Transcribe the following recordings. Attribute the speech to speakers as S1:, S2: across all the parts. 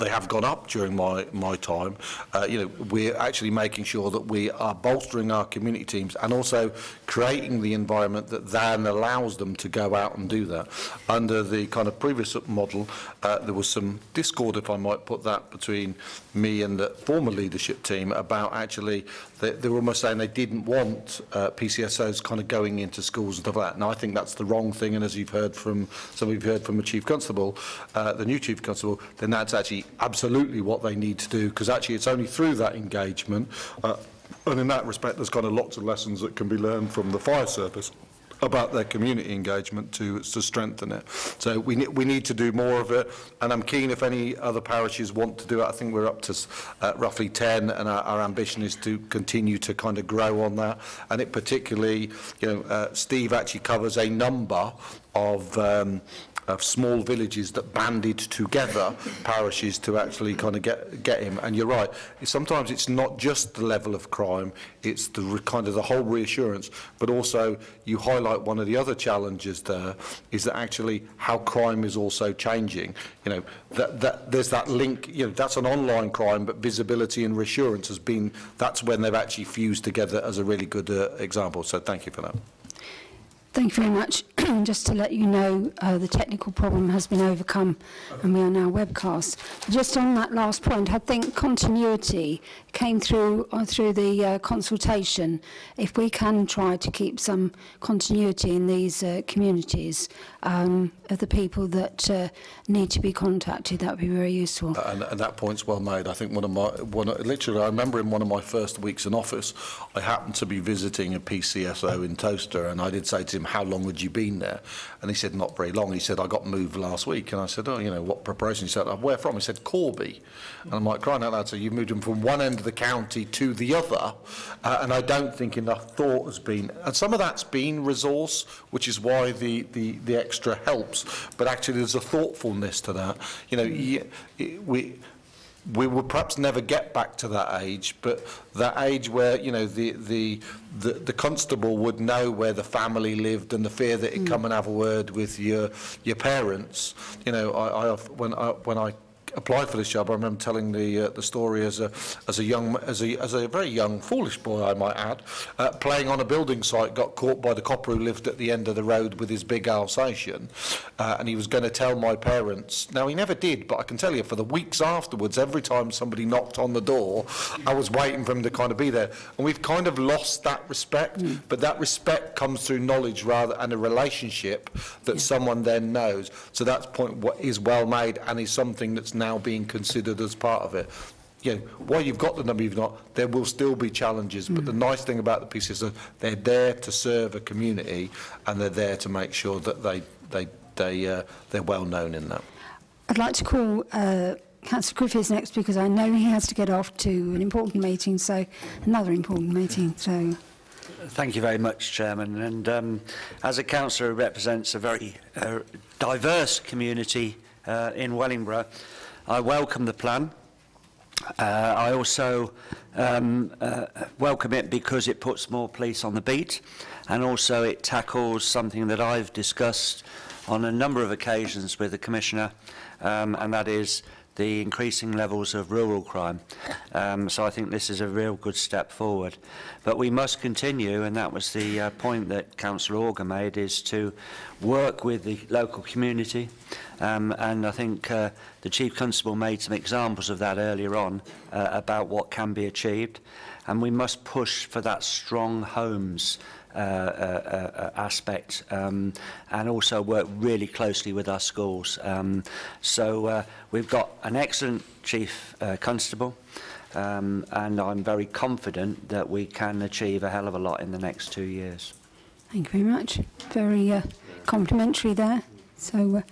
S1: they have gone up during my time. You know, we're actually making sure that we are bolstering our community teams and also creating the environment that then allows them to go out and do that. Under the kind of previous model, there was some discord, if I might put that, between me and the former leadership team about actually they were almost saying they didn't want PCSOs kind of going into schools and stuff like that. Now, I think that's the wrong thing, and as you've heard from the Chief Constable, the new Chief Constable, then that's actually absolutely what they need to do, because actually it's only through that engagement, and in that respect there's kind of lots of lessons that can be learned from the fire service about their community engagement to strengthen it. So we need to do more of it, and I'm keen if any other parishes want to do it. I think we're up to roughly 10, and our ambition is to continue to kind of grow on that. And it particularly, you know, Steve actually covers a number of small villages that banded together parishes to actually kind of get him. And you're right, sometimes it's not just the level of crime, it's the kind of the whole reassurance, but also you highlight one of the other challenges there is that actually how crime is also changing. You know, that there's that link, you know, that's an online crime, but visibility and reassurance has been, that's when they've actually fused together as a really good example. So thank you for that.
S2: Thank you very much. Just to let you know, the technical problem has been overcome and we are now webcast. Just on that last point, I think continuity came through the consultation. If we can try to keep some continuity in these communities of the people that need to be contacted, that would be very useful.
S1: And that point's well made. I think literally, I remember in one of my first weeks in office, I happened to be visiting a PCSO in Towcester, and I did say to him, how long had you been there? And he said, not very long. He said, I got moved last week. And I said, oh, you know, what preparation? He said, where from? He said, Corby. And I'm like, crying out loud, so you've moved him from one end of the county to the other, and I don't think enough thought has been, and some of that's been resource, which is why the extra helps, but actually there's a thoughtfulness to that. You know, we will perhaps never get back to that age, but that age where, you know, the constable would know where the family lived and the fear that he'd come and have a word with your parents. You know, when I applied for this job, I remember telling the story as a very young, foolish boy, I might add, playing on a building site, got caught by the copper who lived at the end of the road with his big Alsatian, and he was going to tell my parents. Now, he never did, but I can tell you, for the weeks afterwards, every time somebody knocked on the door, I was waiting for him to kind of be there. And we've kind of lost that respect, but that respect comes through knowledge rather and a relationship that someone then knows. So that's point what is well made and is something that's now being considered as part of it. You know, while you've got the number you've got, there will still be challenges, but the nice thing about the PCS is they're there to serve a community, and they're there to make sure that they're well known in that.
S2: I'd like to call Councillor Griffiths next, because I know he has to get off to an important meeting, so another important meeting. So
S3: thank you very much, Chairman. And as a councillor who represents a very diverse community in Wellingborough, I welcome the plan. I also welcome it because it puts more police on the beat, and also it tackles something that I've discussed on a number of occasions with the Commissioner, and that is the increasing levels of rural crime. So I think this is a real good step forward. But we must continue, and that was the point that Councillor Auger made, is to work with the local community. And I think the Chief Constable made some examples of that earlier on about what can be achieved. And we must push for that strong homes aspect, and also work really closely with our schools. So we've got an excellent Chief Constable, and I'm very confident that we can achieve a hell of a lot in the next 2 years.
S2: thank you very much. Very complimentary there. So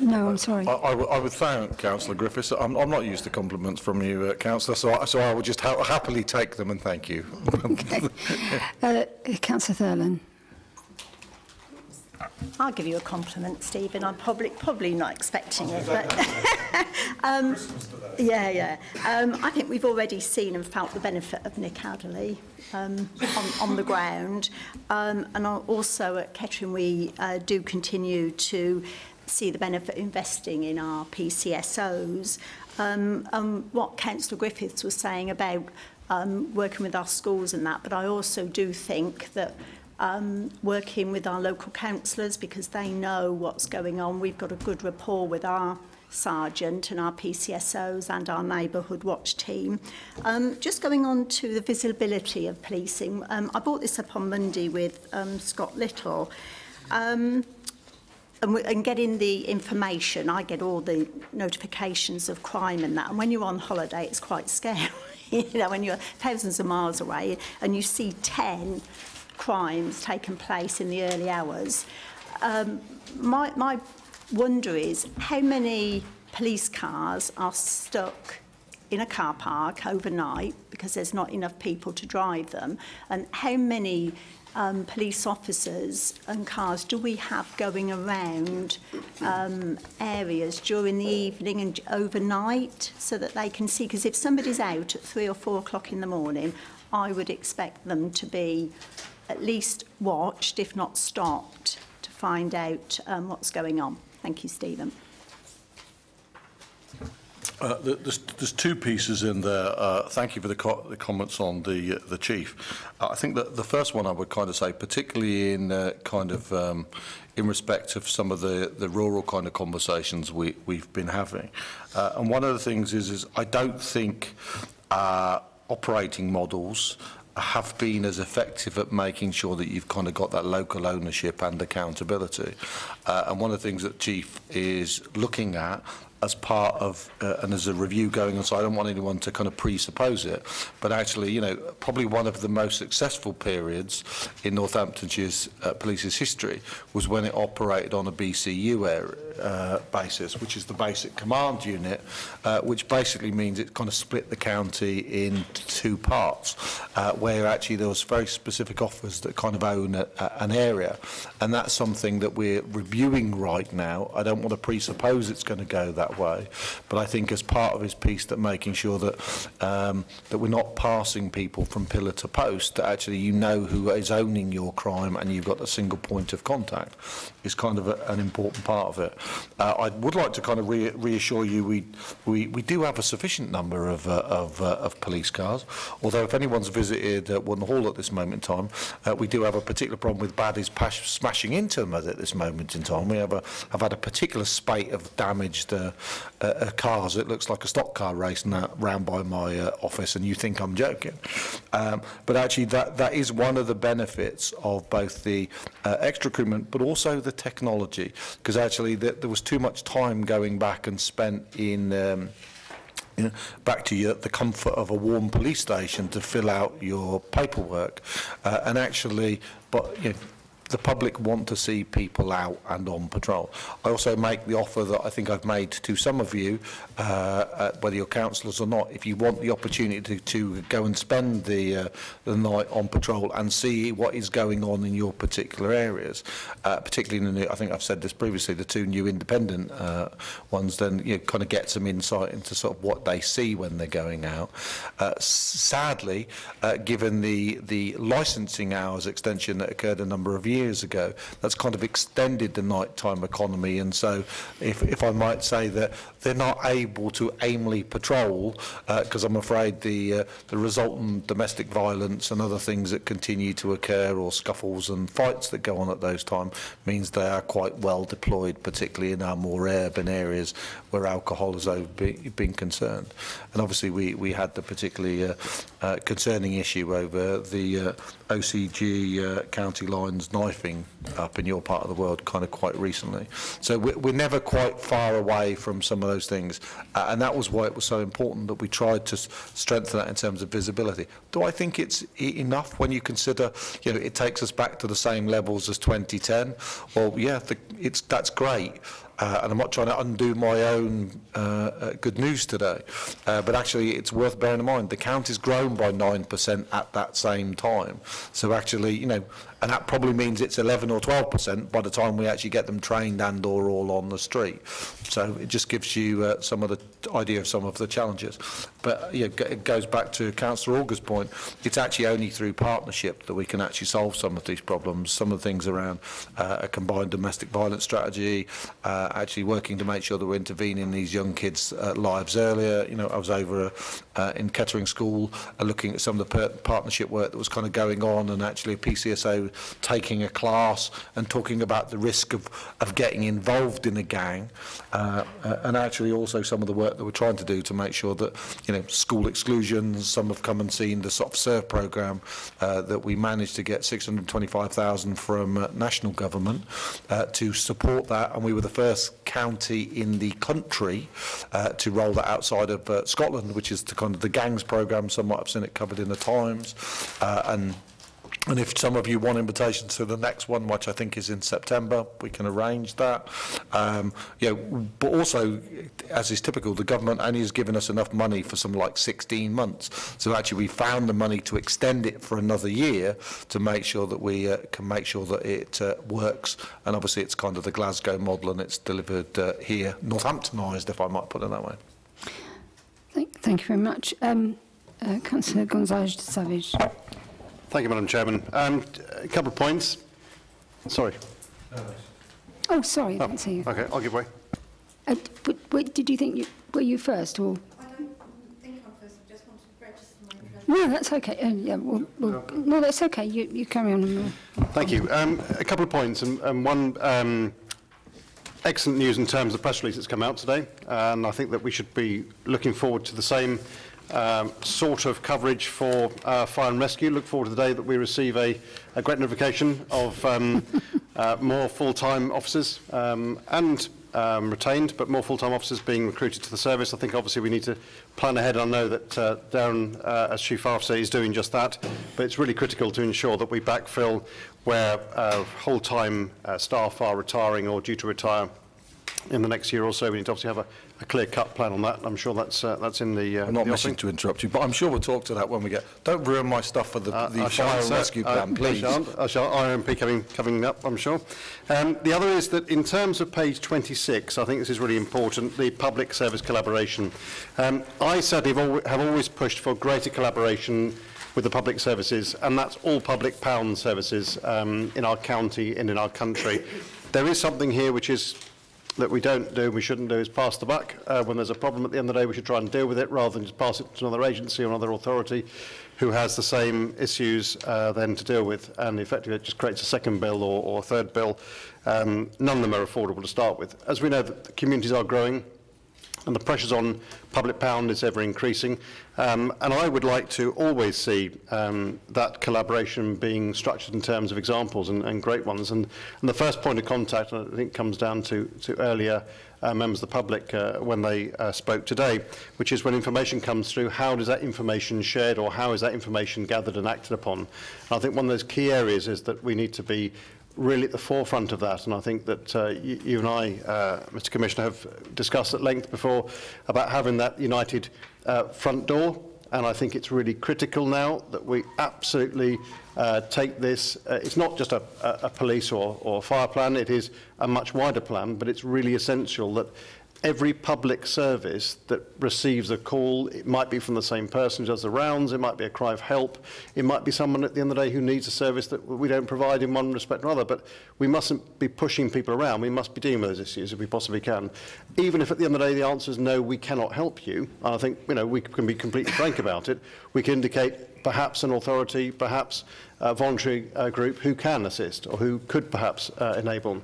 S2: no, I'm sorry.
S1: I would thank Councillor Griffiths. I'm not used to compliments from you, Councillor, so I would just happily take them and thank you.
S2: Okay. Councillor Thurland.
S4: I'll give you a compliment, Stephen. I'm probably not expecting it, but yeah. I think we've already seen and felt the benefit of Nick Adderley on the ground, and also at Kettering we do continue to see the benefit of investing in our PCSOs. What Councillor Griffiths was saying about working with our schools and that, but I also do think that working with our local councillors, because they know what's going on, we've got a good rapport with our sergeant and our PCSOs and our neighbourhood watch team. Just going on to the visibility of policing, I brought this up on Monday with Scott Little. And getting the information, I get all the notifications of crime and that, and when you're on holiday it's quite scary. You know, when you're thousands of miles away and you see 10 crimes taking place in the early hours. My wonder is how many police cars are stuck in a car park overnight because there's not enough people to drive them, and how many police officers and cars do we have going around areas during the evening and overnight so that they can see? Because if somebody's out at 3 or 4 o'clock in the morning, I would expect them to be at least watched, if not stopped, to find out what's going on. Thank you, Stephen.
S1: There's two pieces in there. Thank you for the comments on the chief. I think that the first one I would kind of say, particularly in in respect of some of the rural kind of conversations we've been having, and one of the things is I don't think operating models have been as effective at making sure that you've kind of got that local ownership and accountability. And one of the things that Chief is looking at as part of, and there's a review going on, so I don't want anyone to kind of presuppose it, but actually, you know, probably one of the most successful periods in Northamptonshire's police's history was when it operated on a BCU basis, which is the basic command unit, which basically means it kind of split the county into two parts, where actually there was very specific officers that kind of own an area, and that's something that we're reviewing right now. I don't want to presuppose it's going to go that way, but I think as part of his piece that making sure that that we're not passing people from pillar to post, that actually you know who is owning your crime and you've got a single point of contact is kind of an important part of it. I would like to kind of reassure you we do have a sufficient number of police cars, although if anyone's visited Wotton Hall at this moment in time, we do have a particular problem with baddies smashing into them at this moment in time. We have had a particular spate of damaged cars. It looks like a stock car race round by my office, and you think I'm joking. But actually that is one of the benefits of both the extra recruitment but also the technology, because actually there was too much time going back and spent in back to the comfort of a warm police station to fill out your paperwork, and actually, but you know, the public want to see people out and on patrol. I also make the offer that I think I've made to some of you, whether you're councillors or not, if you want the opportunity to go and spend the night on patrol and see what is going on in your particular areas, particularly in the new, I think I've said this previously, the two new independent ones, then you know, kind of get some insight into sort of what they see when they're going out. Sadly, given the licensing hours extension that occurred a number of years ago, that's kind of extended the nighttime economy, and so if I might say that they're not able to aimlessly patrol, because I'm afraid the resultant domestic violence and other things that continue to occur, or scuffles and fights that go on at those times, means they are quite well deployed, particularly in our more urban areas where alcohol has been concerned. And obviously we had the particularly concerning issue over the OCG county lines knifing up in your part of the world kind of quite recently. So we're never quite far away from some of those things, and that was why it was so important that we tried to strengthen that in terms of visibility. Do I think it's enough when you consider, you know, it takes us back to the same levels as 2010? Well, yeah, that's great. And I'm not trying to undo my own good news today, but actually it's worth bearing in mind the county's grown by 9% at that same time. So actually, you know, and that probably means it's 11 or 12% by the time we actually get them trained and or all on the street. So it just gives you some of the idea of some of the challenges. But it goes back to Councillor Auger's point. It's actually only through partnership that we can actually solve some of these problems. Some of the things around a combined domestic violence strategy, actually working to make sure that we're intervening in these young kids' lives earlier. I was over in Kettering School looking at some of the partnership work that was kind of going on, and actually a PCSO taking a class and talking about the risk of getting involved in a gang, and actually also some of the work that we're trying to do to make sure that school exclusions. Some have come and seen the soft serve programme that we managed to get 625,000 from national government to support that, and we were the first county in the country to roll that outside of Scotland, which is the kind of the gangs programme. Some might have seen it covered in the Times, and if some of you want invitations to the next one, which I think is in September, we can arrange that. But also, as is typical, the government only has given us enough money for some like 16 months. So actually we found the money to extend it for another year to make sure that we can make sure that it works. And obviously it's kind of the Glasgow model, and it's delivered here, Northamptonised, if I might put it that way.
S2: Thank you very much. Councillor Gonzalez-Savage.
S5: Thank you, Madam Chairman. A couple of points. Sorry.
S2: Oh, sorry, I didn't see you.
S5: Okay, I'll give way.
S2: Did you think were you first, or?
S6: I don't think I'm first. I just wanted to register my interest.
S2: No, that's okay. No, that's okay. You carry on.
S5: Thank you. A couple of points, and one excellent news in terms of the press release that's come out today, and I think that we should be looking forward to the same sort of coverage for fire and rescue. Look forward to the day that we receive a great notification of more full-time officers and retained, but more full-time officers being recruited to the service. I think obviously we need to plan ahead. I know that Darren, as Chief Fire Officer, is doing just that, but it's really critical to ensure that we backfill where whole-time staff are retiring or due to retire in the next year or so. We need to obviously have a clear-cut plan on that. I'm sure that's in the
S1: I'm not wishing to interrupt you, but I'm sure we'll talk to that when we get. Don't ruin my stuff for the fire and rescue plan, please.
S5: I shan't. IRMP coming up, I'm sure. The other is that in terms of page 26, I think this is really important, the public service collaboration. I certainly have always pushed for greater collaboration with the public services, and that's all public pound services in our county and in our country. There is something here which is that we don't do and we shouldn't do, is pass the buck. When there's a problem at the end of the day, we should try and deal with it rather than just pass it to another agency or another authority who has the same issues then to deal with, and effectively it just creates a second bill or a third bill. None of them are affordable to start with. As we know, the communities are growing and the pressures on public pound is ever increasing, and I would like to always see that collaboration being structured in terms of examples and great ones, and the first point of contact, I think, comes down to earlier members of the public when they spoke today, which is when information comes through, how does that information shared, or how is that information gathered and acted upon? And I think one of those key areas is that we need to be really at the forefront of that, and I think that you and I, Mr Commissioner, have discussed at length before about having that united front door, and I think it's really critical now that we absolutely take this. It's not just a police or fire plan, it is a much wider plan, but it's really essential that every public service that receives a call, it might be from the same person who does the rounds, it might be a cry of help, it might be someone at the end of the day who needs a service that we don't provide in one respect or another, but we mustn't be pushing people around. We must be dealing with those issues if we possibly can. Even if at the end of the day the answer is no, we cannot help you, and I think we can be completely frank about it, we can indicate perhaps an authority, perhaps a voluntary group who can assist or who could perhaps enable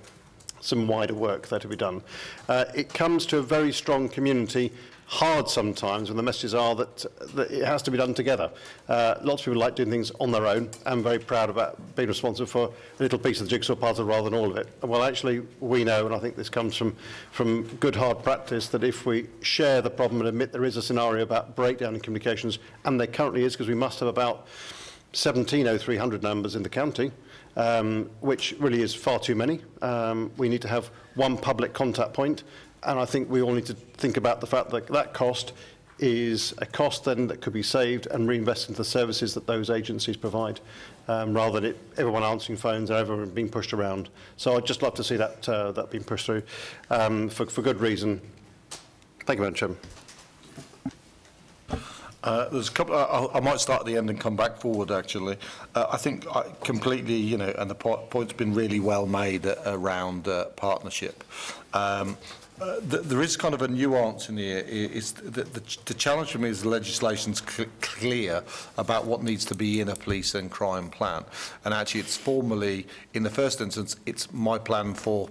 S5: some wider work there to be done. It comes to a very strong community, hard sometimes when the messages are that it has to be done together. Lots of people like doing things on their own. I'm very proud about being responsible for a little piece of the jigsaw puzzle rather than all of it. Well, actually, we know, and I think this comes from good hard practice, that if we share the problem and admit there is a scenario about breakdown in communications, and there currently is, because we must have about 17,300 numbers in the county, which really is far too many. We need to have one public contact point, and I think we all need to think about the fact that that cost is a cost then that could be saved and reinvested into the services that those agencies provide, rather than everyone answering phones or everyone being pushed around. So I'd just love to see that that being pushed through for good reason. Thank you, Madam Chairman.
S1: There's a couple. I might start at the end and come back forward. Actually, I think completely, you know, and the point's been really well made around partnership. There is kind of a nuance in here. Is the challenge for me is the legislation's clear about what needs to be in a police and crime plan, and actually, it's formally, in the first instance, it's my plan for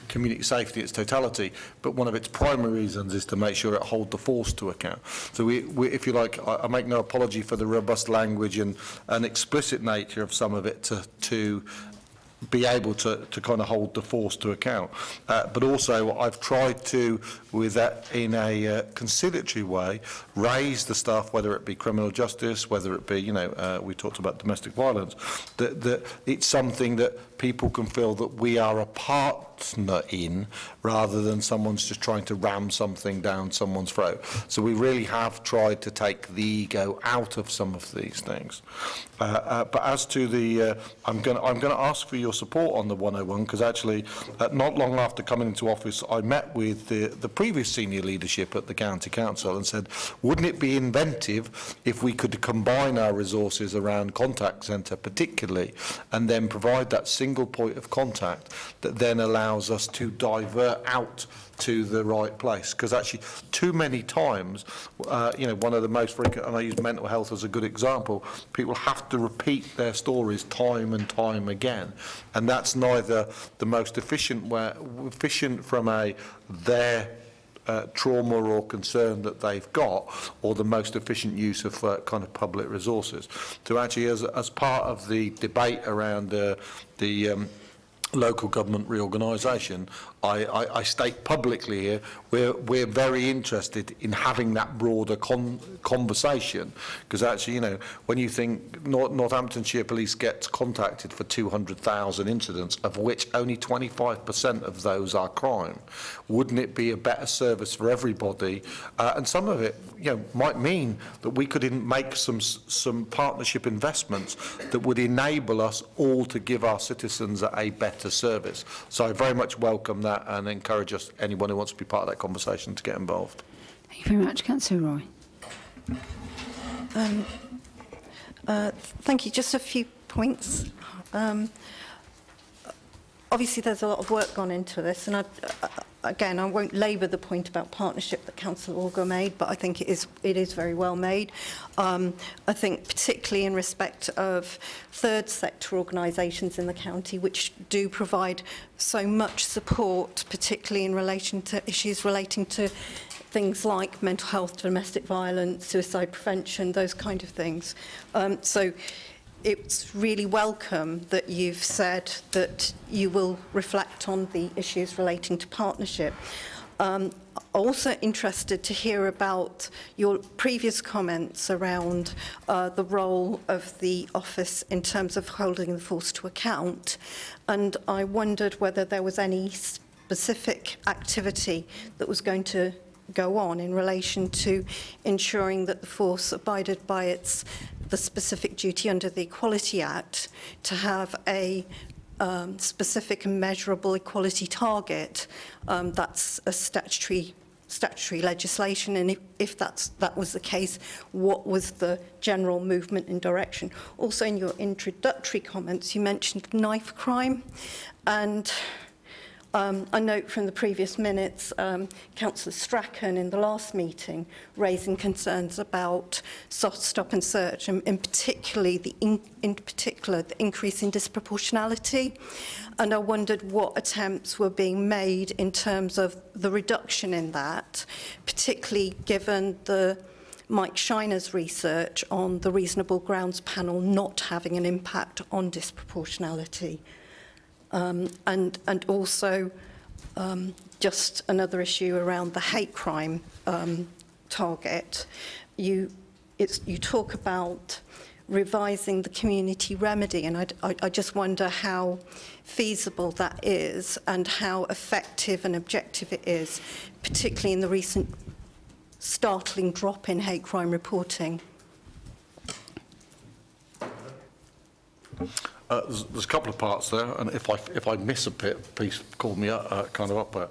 S1: community safety in its totality, but one of its primary reasons is to make sure it holds the force to account. So we if you like, I make no apology for the robust language and explicit nature of some of it to be able to kind of hold the force to account. But also I've tried to, with that in a conciliatory way, raise the stuff, whether it be criminal justice, whether it be, you know, we talked about domestic violence, that it's something that people can feel that we are a partner in, rather than someone's just trying to ram something down someone's throat. So we really have tried to take the ego out of some of these things. But as to the, I'm going to ask for your support on the 101, because actually, not long after coming into office, I met with the previous senior leadership at the County Council and said, wouldn't it be inventive if we could combine our resources around contact centre particularly, and then provide that single point of contact that then allows us to divert out to the right place? Because actually, too many times, you know, one of the most frequent, and I use mental health as a good example, people have to repeat their stories time and time again, and that's neither the most efficient from their trauma or concern that they've got, or the most efficient use of kind of public resources. To actually, as part of the debate around the local government reorganisation, I state publicly here we're very interested in having that broader conversation, because actually, you know, when you think Northamptonshire Police gets contacted for 200,000 incidents, of which only 25% of those are crime, wouldn't it be a better service for everybody? And some of it, you know, might mean that we could make some partnership investments that would enable us all to give our citizens a better service. So I very much welcome that and encourage anyone who wants to be part of that conversation to get involved.
S2: Thank you very much. Councillor Roy.
S6: Thank you. Just a few points. Obviously, there's a lot of work gone into this, and again, I won't labour the point about partnership that Councillor Walker made, but I think it is very well made. I think particularly in respect of third sector organisations in the county, which do provide so much support, particularly in relation to issues relating to things like mental health, domestic violence, suicide prevention, those kind of things. So it's really welcome that you've said that you will reflect on the issues relating to partnership. Also interested to hear about your previous comments around the role of the office in terms of holding the force to account, and I wondered whether there was any specific activity that was going to go on in relation to ensuring that the force abided by the specific duty under the Equality Act to have a specific and measurable equality target. That's a statutory legislation, and if that was the case, what was the general movement and direction? Also, in your introductory comments, you mentioned knife crime, and I note from the previous minutes, Councillor Strachan in the last meeting raising concerns about soft stop and search, and in particular the increase in disproportionality. And I wondered what attempts were being made in terms of the reduction in that, particularly given the Mike Shiner's research on the Reasonable Grounds panel not having an impact on disproportionality. And also just another issue around the hate crime target. You talk about revising the community remedy, and I just wonder how feasible that is and how effective and objective it is, particularly in the recent startling drop in hate crime reporting?
S1: There's a couple of parts there, and if I miss a bit, please call me up, kind of up there.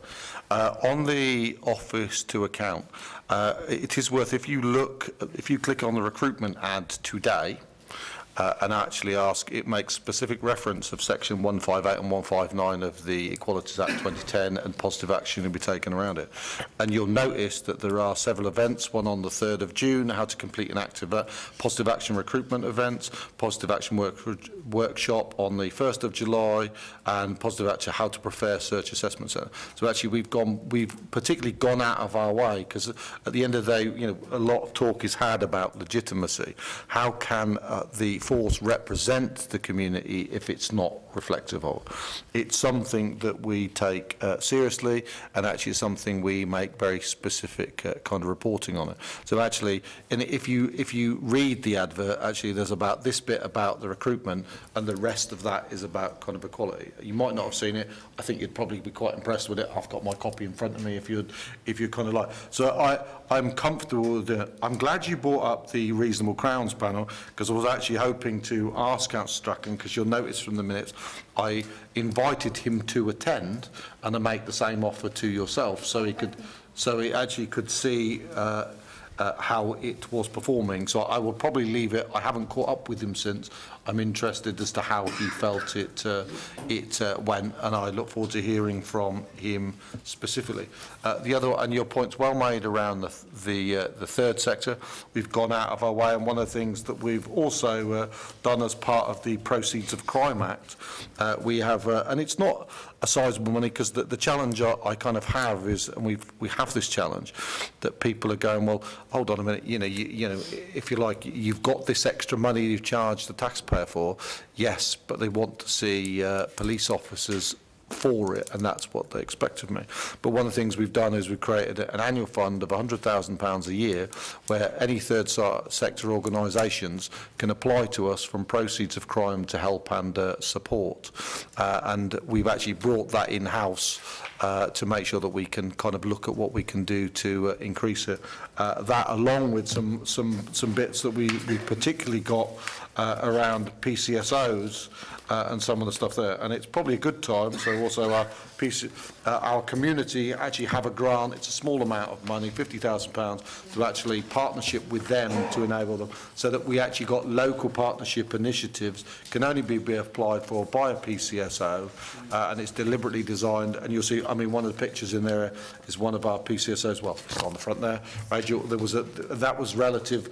S1: On the office to account, it is worth, if you click on the recruitment ad today, and actually ask, it makes specific reference of section 158 and 159 of the Equalities Act 2010, and positive action will be taken around it. And you'll notice that there are several events, one on the 3rd of June, how to complete an active positive action recruitment events, positive action workshop on the 1st of July, and positive action how to prepare search assessment centre. So actually we've particularly gone out of our way, because at the end of the day, you know, a lot of talk is had about legitimacy. How can the force represent the community if it's not reflective of it? It's something that we take seriously, and actually something we make very specific kind of reporting on it. So actually, and if you read the advert, actually there's about this bit about the recruitment, and the rest of that is about kind of equality. You might not have seen it. I think you'd probably be quite impressed with it. I've got my copy in front of me if you're kind of like. So I'm comfortable with it. I'm glad you brought up the reasonable crowns panel, because I was actually hoping to ask Councillor Strachan, because you'll notice from the minutes I invited him to attend and to make the same offer to yourself, so he actually could see how it was performing. So I will probably leave it. I haven't caught up with him since. I'm interested as to how he felt it went, and I look forward to hearing from him specifically. The other, and your point's well made around the third sector. We've gone out of our way, and one of the things that we've also done as part of the Proceeds of Crime Act, we have, and it's not a sizable money, because the challenge I kind of have is, and we have this challenge, that people are going, well, hold on a minute, you know, if you like, you've got this extra money you've charged the taxpayer for, yes, but they want to see police officers for it, and that's what they expect of me. But one of the things we've done is we've created an annual fund of £100,000 a year, where any third sector organisations can apply to us from proceeds of crime to help and support. And we've actually brought that in-house to make sure that we can kind of look at what we can do to increase it. That, along with some bits that we particularly got around PCSOs and some of the stuff there, and it's probably a good time. So also our community actually have a grant. It's a small amount of money, £50,000, to actually partnership with them to enable them, so that we actually got local partnership initiatives can only be applied for by a PCSO, and it's deliberately designed. And you'll see, I mean, one of the pictures in there is one of our PCSOs. Well, it's on the front there. Right? There was that was relative.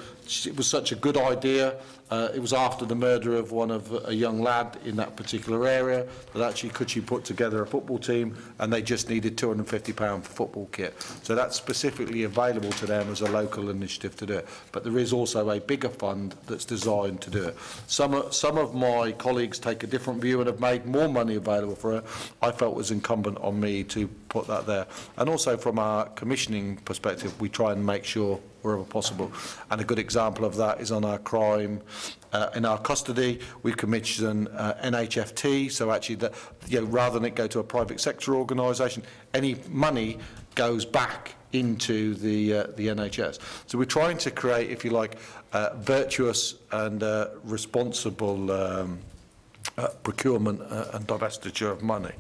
S1: It was such a good idea. It was after the murder of a young lad in that particular area, that actually could she put together a football team, and they just needed £250 for football kit. So that's specifically available to them as a local initiative to do it. But there is also a bigger fund that's designed to do it. Some of my colleagues take a different view and have made more money available for it. I felt it was incumbent on me to put that there. And also from our commissioning perspective, we try and make sure wherever possible. And a good example of that is on our crime in our custody. We've commissioned NHFT, so actually rather than it go to a private sector organisation, any money goes back into the NHS. So we're trying to create, if you like, virtuous and responsible procurement and divestiture of money.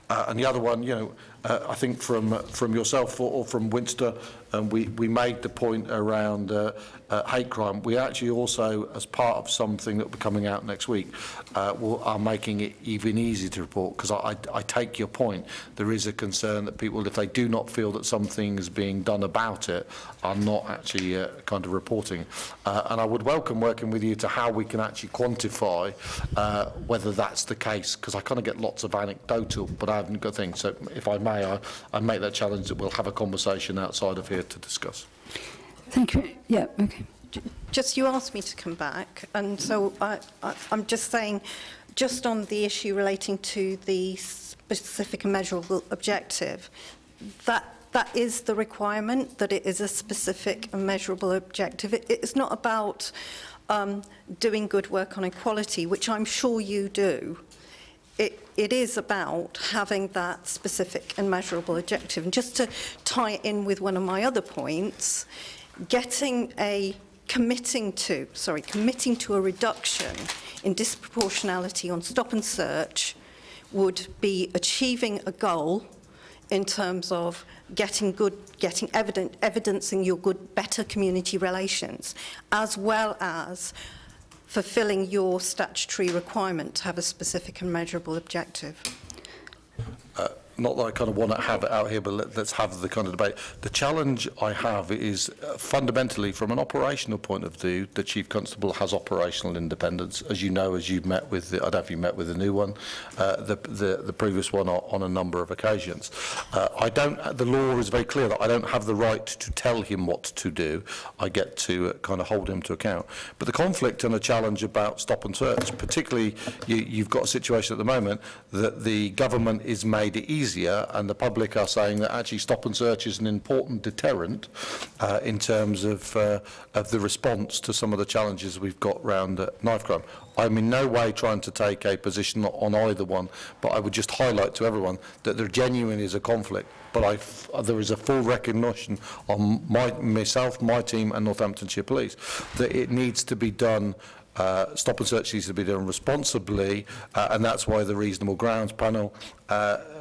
S1: And the other one, I think from yourself or from Winster, we made the point around hate crime. We actually also, as part of something that will be coming out next week, are making it even easier to report, because I take your point. There is a concern that people, if they do not feel that something is being done about it, are not actually kind of reporting. And I would welcome working with you to how we can actually quantify whether that's the case, because I kind of get lots of anecdotal, but I haven't got things. So if I may, I make that challenge that we'll have a conversation outside of here to discuss.
S2: Thank you. Yeah, okay.
S6: Just, you asked me to come back, and so I'm just saying, just on the issue relating to the specific and measurable objective, that is the requirement, that it is a specific and measurable objective. It's not about doing good work on equality, which I'm sure you do. it is about having that specific and measurable objective. And just to tie it in with one of my other points, committing to a reduction in disproportionality on stop and search would be achieving a goal in terms of evidencing your better community relations, as well as fulfilling your statutory requirement to have a specific and measurable objective.
S1: Not that I kind of want to have it out here, but let's have the kind of debate. The challenge I have is fundamentally, from an operational point of view, the Chief Constable has operational independence. As you know, as you've met with, I don't know if you met with the new one, the previous one on a number of occasions. The law is very clear that I don't have the right to tell him what to do. I get to kind of hold him to account. But the conflict and the challenge about stop and search, particularly you've got a situation at the moment that the government is made it easier, and the public are saying that actually stop and search is an important deterrent in terms of the response to some of the challenges we've got around knife crime. I'm in no way trying to take a position on either one, but I would just highlight to everyone that there genuinely is a conflict. But there is a full recognition on myself, my team and Northamptonshire Police that it needs to be done. Stop and search needs to be done responsibly, and that's why the reasonable grounds panel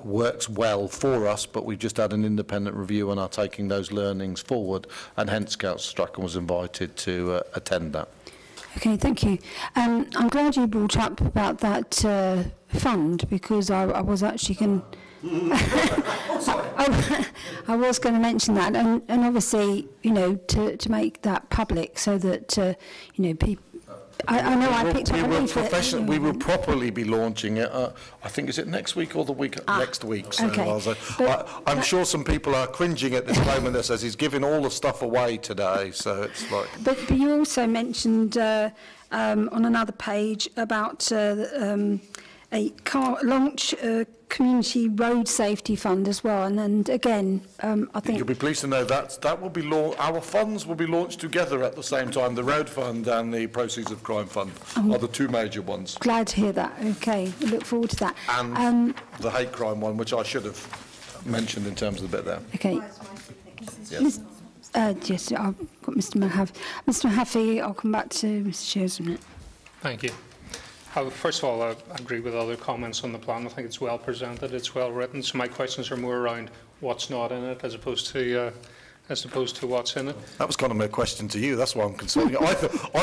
S1: works well for us, but we've just had an independent review and are taking those learnings forward, and hence Councillor Strachan was invited to attend that.
S2: Okay, thank you. I'm glad you brought up about that fund, because I was actually going I was going to mention that, and obviously, you know, to make that public so that, you know, people, I know I picked up a leaflet.
S1: We will properly be launching it. I think, is it next week or the week next week? So
S2: okay.
S1: I'm sure some people are cringing at this moment that says he's giving all the stuff away today. So it's like.
S2: But you also mentioned on another page about a car launch community road safety fund as well, and again, I think
S1: you'll be pleased to know that will be our funds will be launched together at the same time. The road fund and the proceeds of crime fund are the two major ones.
S2: Glad to hear that. Okay, we look forward to that.
S1: And the hate crime one, which I should have mentioned in terms of the bit there.
S2: Okay. Yes. Yes, I've got Mr. Mahaffey. Mr. Mahaffey, I'll come back to Mr. Shears in a minute.
S7: Thank you. First of all, I agree with other comments on the plan. I think it's well presented, it's well written. So my questions are more around what's not in it as opposed to what's in it.
S1: That was kind of my question to you. That's why I'm concerned. I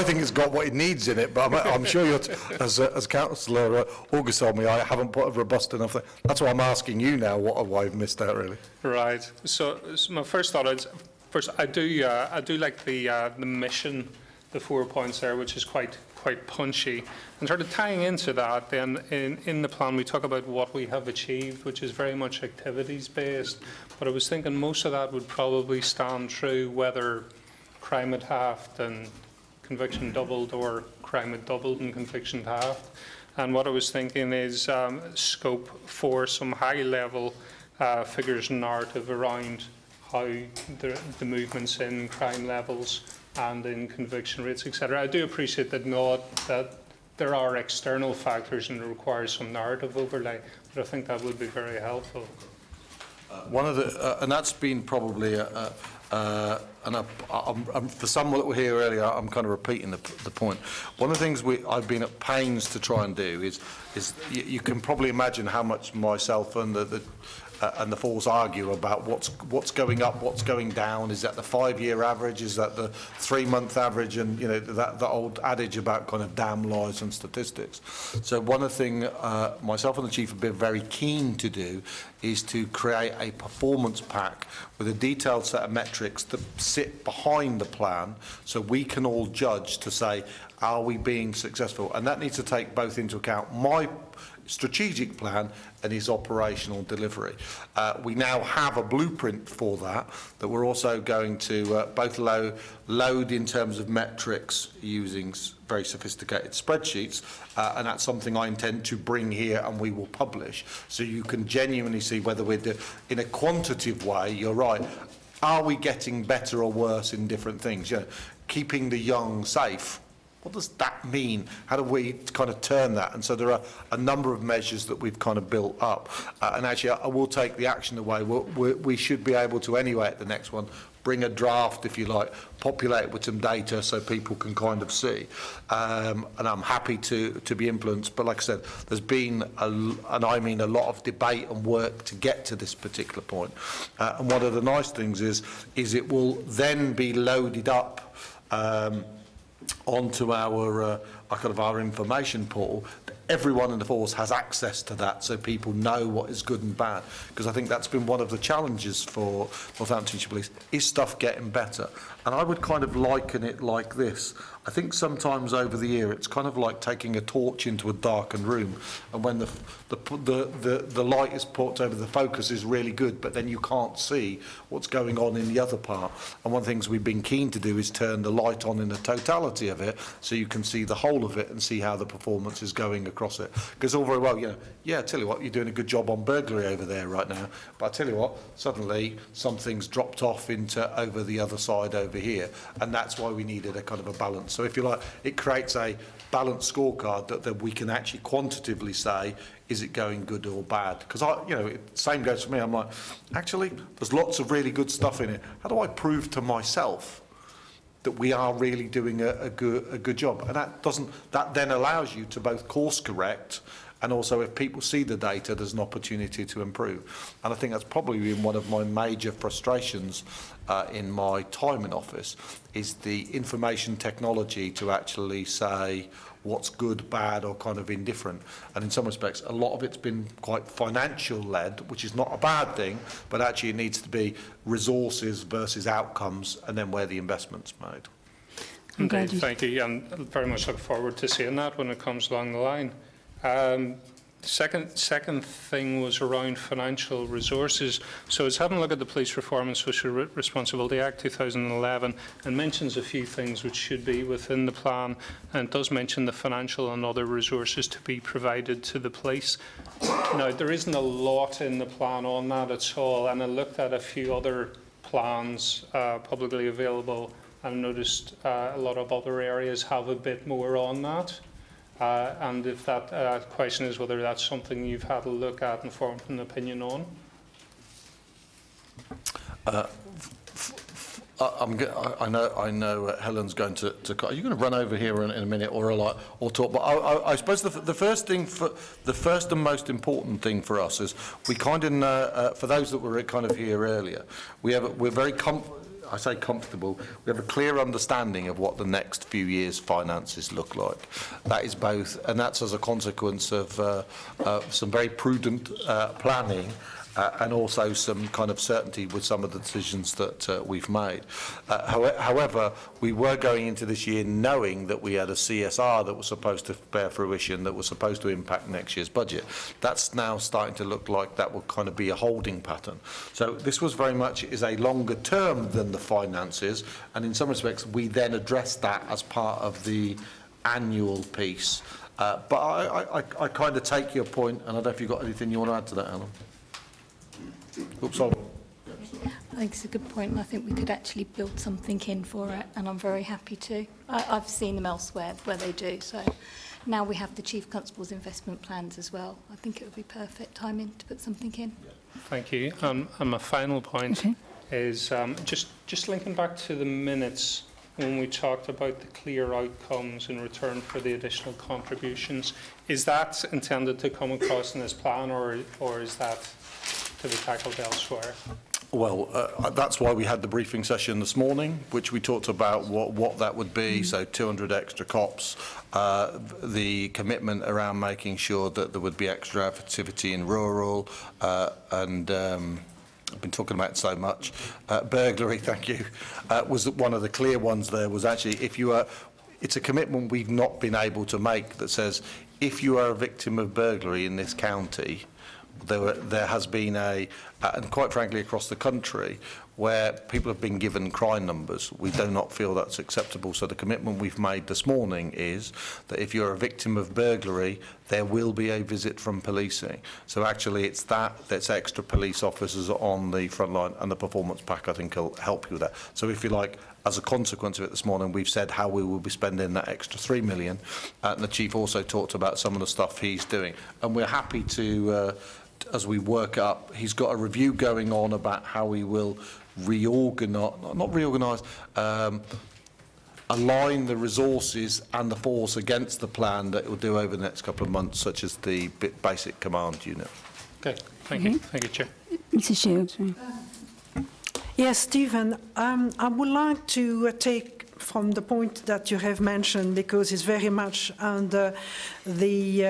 S1: think it's got what it needs in it, but I'm sure you're as Councillor August told me, I haven't put a robust enough thing. That's why I'm asking you now what I've missed out, really.
S7: Right. So my first thought is, first, I do like the mission, the 4 points there, which is quite punchy. And sort of tying into that, then in the plan we talk about what we have achieved, which is very much activities based. But I was thinking most of that would probably stand true whether crime had halved and conviction doubled, or crime had doubled and conviction halved. And what I was thinking is scope for some high level figures and narrative around how the movements in crime levels and in conviction rates, etc. I do appreciate that there are external factors and it requires some narrative overlay, but I think that would be very helpful.
S1: One of the, and that's been probably, for some that were here earlier, I'm kind of repeating the point. One of the things I've been at pains to try and do is you can probably imagine how much myself and the Falls argue about what's going up, what's going down. Is that the 5-year average? Is that the 3-month average? And you know that old adage about kind of damn lies and statistics. So one of the things myself and the Chief have been very keen to do is to create a performance pack with a detailed set of metrics that sit behind the plan, so we can all judge to say, are we being successful? And that needs to take both into account my strategic plan and his operational delivery. We now have a blueprint for that we're also going to both load in terms of metrics using very sophisticated spreadsheets, and that's something I intend to bring here and we will publish, so you can genuinely see whether we're in a quantitative way. You're right. Are we getting better or worse in different things? You know, keeping the young safe what does that mean? How do we kind of turn that? And so there are a number of measures that we've kind of built up. And actually, I will take the action away. We should be able to, anyway, at the next one, bring a draft, if you like, populate it with some data so people can kind of see. And I'm happy to be influenced. But like I said, there's been, and I mean a lot of debate and work to get to this particular point. And one of the nice things is it will then be loaded up onto our kind of our information portal. Everyone in the force has access to that, so people know what is good and bad. Because I think that's been one of the challenges for Northamptonshire Police, is stuff getting better? And I would kind of liken it like this. I think sometimes over the year it's kind of like taking a torch into a darkened room, and when the light is put over, the focus is really good, but then you can't see what's going on in the other part. And one of the things we've been keen to do is turn the light on in the totality of it, so you can see the whole of it and see how the performance is going across it. Because all very well, you know, yeah, I tell you what, you're doing a good job on burglary over there right now, but I tell you what, suddenly something's dropped off into over the other side over here, and that's why we needed a kind of a balance. So if you like, it creates a balanced scorecard that we can actually quantitatively say, is it going good or bad? Because same goes for me. I'm like, actually, there's lots of really good stuff in it. How do I prove to myself that we are really doing a good job? And that then allows you to both course correct, and also if people see the data, there's an opportunity to improve. And I think that's probably been one of my major frustrations in my time in office, is the information technology to actually say what's good, bad, or kind of indifferent. And in some respects, a lot of it's been quite financial led, which is not a bad thing, but actually it needs to be resources versus outcomes, and then where the investment's made.
S7: Indeed, thank you. And very much look forward to seeing that when it comes along the line. Second thing was around financial resources. So I was having a look at the Police Reform and Social Responsibility Act 2011, and mentions a few things which should be within the plan, and it does mention the financial and other resources to be provided to the police. Now, there isn't a lot in the plan on that at all, and I looked at a few other plans publicly available, and noticed a lot of other areas have a bit more on that. And if that question is whether that's something you've had a look at and formed an opinion on.
S1: I know Helen's going to. Are you going to run over here in a minute, or talk? But I suppose the first and most important thing for us is we kind of know, for those that were kind of here earlier, we're very I say comfortable, we have a clear understanding of what the next few years' finances look like. That is both, and that's as a consequence of some very prudent planning, and also some kind of certainty with some of the decisions that we've made. However, we were going into this year knowing that we had a CSR that was supposed to bear fruition, that was supposed to impact next year's budget. That's now starting to look like that will kind of be a holding pattern. So this was very much is a longer term than the finances, and in some respects we then addressed that as part of the annual piece. But I kind of take your point, and I don't know if you've got anything you want to add to that, Alan. Oops, sorry.
S8: I think it's a good point, and I think we could actually build something in for it, and I'm very happy to. I've seen them elsewhere where they do, so now we have the Chief Constable's investment plans as well. I think it would be perfect timing to put something in.
S7: Thank you. And my final point is just linking back to the minutes when we talked about the clear outcomes in return for the additional contributions. Is that intended to come across in this plan, or is that to be tackled elsewhere?
S1: Well, that's why we had the briefing session this morning, which we talked about what that would be. So 200 extra cops, the commitment around making sure that there would be extra activity in rural, and I've been talking about it so much. Burglary, thank you, was one of the clear ones there. Was actually, if you are, it's a commitment we've not been able to make that says, if you are a victim of burglary in this county, there has been and quite frankly across the country, where people have been given crime numbers. We do not feel that's acceptable. So the commitment we've made this morning is that if you're a victim of burglary, there will be a visit from policing. So actually it's that's extra police officers on the front line, and the performance pack I think will help you with that. So if you like, as a consequence of it this morning, we've said how we will be spending that extra £3 million. And the Chief also talked about some of the stuff he's doing. And we're happy to, as we work up, he's got a review going on about how we will align the resources and the force against the plan that it will do over the next couple of months, such as the basic command unit.
S7: Okay, thank you. Thank you, Chair.
S2: Mrs. Shields.
S9: Yes, Stephen, I would like to take from the point that you have mentioned, because it's very much under the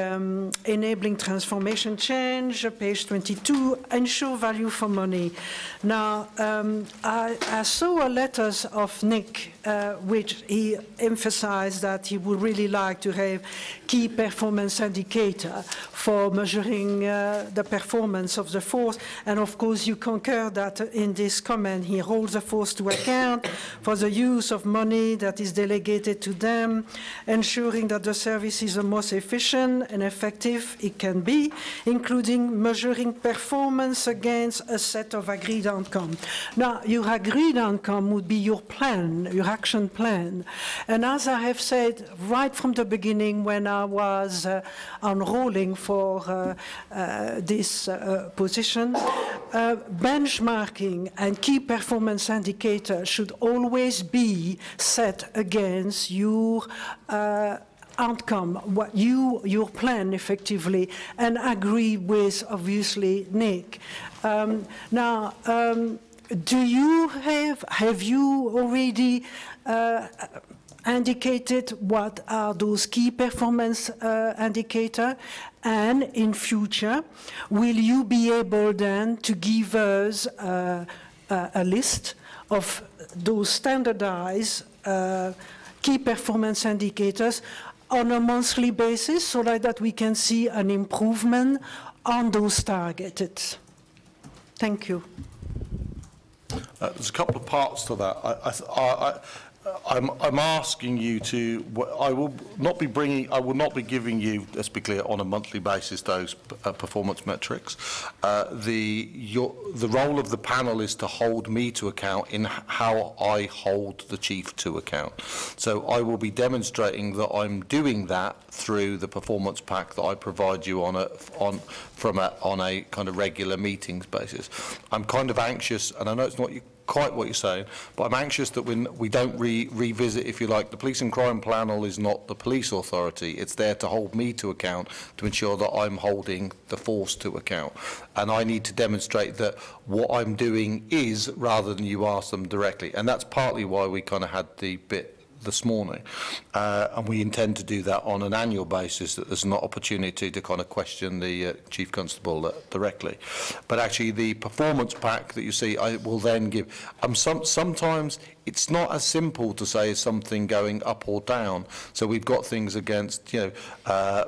S9: enabling transformation change, page 22, ensure value for money. Now, I saw letters of Nick, which he emphasized that he would really like to have key performance indicator for measuring the performance of the force. And of course, you concur that in this comment, he holds the force to account for the use of money that is delegated to them, ensuring that the service is the most efficient and effective it can be, including measuring performance against a set of agreed outcomes. Now, your agreed outcome would be your plan, your action plan. And as I have said right from the beginning when I was enrolling for this position, benchmarking and key performance indicators should always be set against your outcome, what your plan effectively, and agree with obviously Nick. Now, have you already indicated what are those key performance indicators? And in future, will you be able then to give us a list of those standardized key performance indicators on a monthly basis so that we can see an improvement on those targeted? Thank you.
S1: There's a couple of parts to that. I'm asking you to. I will not be giving you, let's be clear, on a monthly basis those performance metrics. The role of the panel is to hold me to account in how I hold the Chief to account. So I will be demonstrating that I'm doing that through the performance pack that I provide you on a kind of regular meetings basis. I'm kind of anxious, and I know it's not quite what you're saying, but I'm anxious that we don't revisit, if you like. The Police and Crime Panel is not the police authority. It's there to hold me to account, to ensure that I'm holding the force to account. And I need to demonstrate that what I'm doing is, rather than you ask them directly. And that's partly why we kind of had the bit this morning, and we intend to do that on an annual basis, that there's an opportunity to kind of question the Chief Constable directly. But actually the performance pack that you see, I will then give, sometimes it's not as simple to say something going up or down. So we've got things against,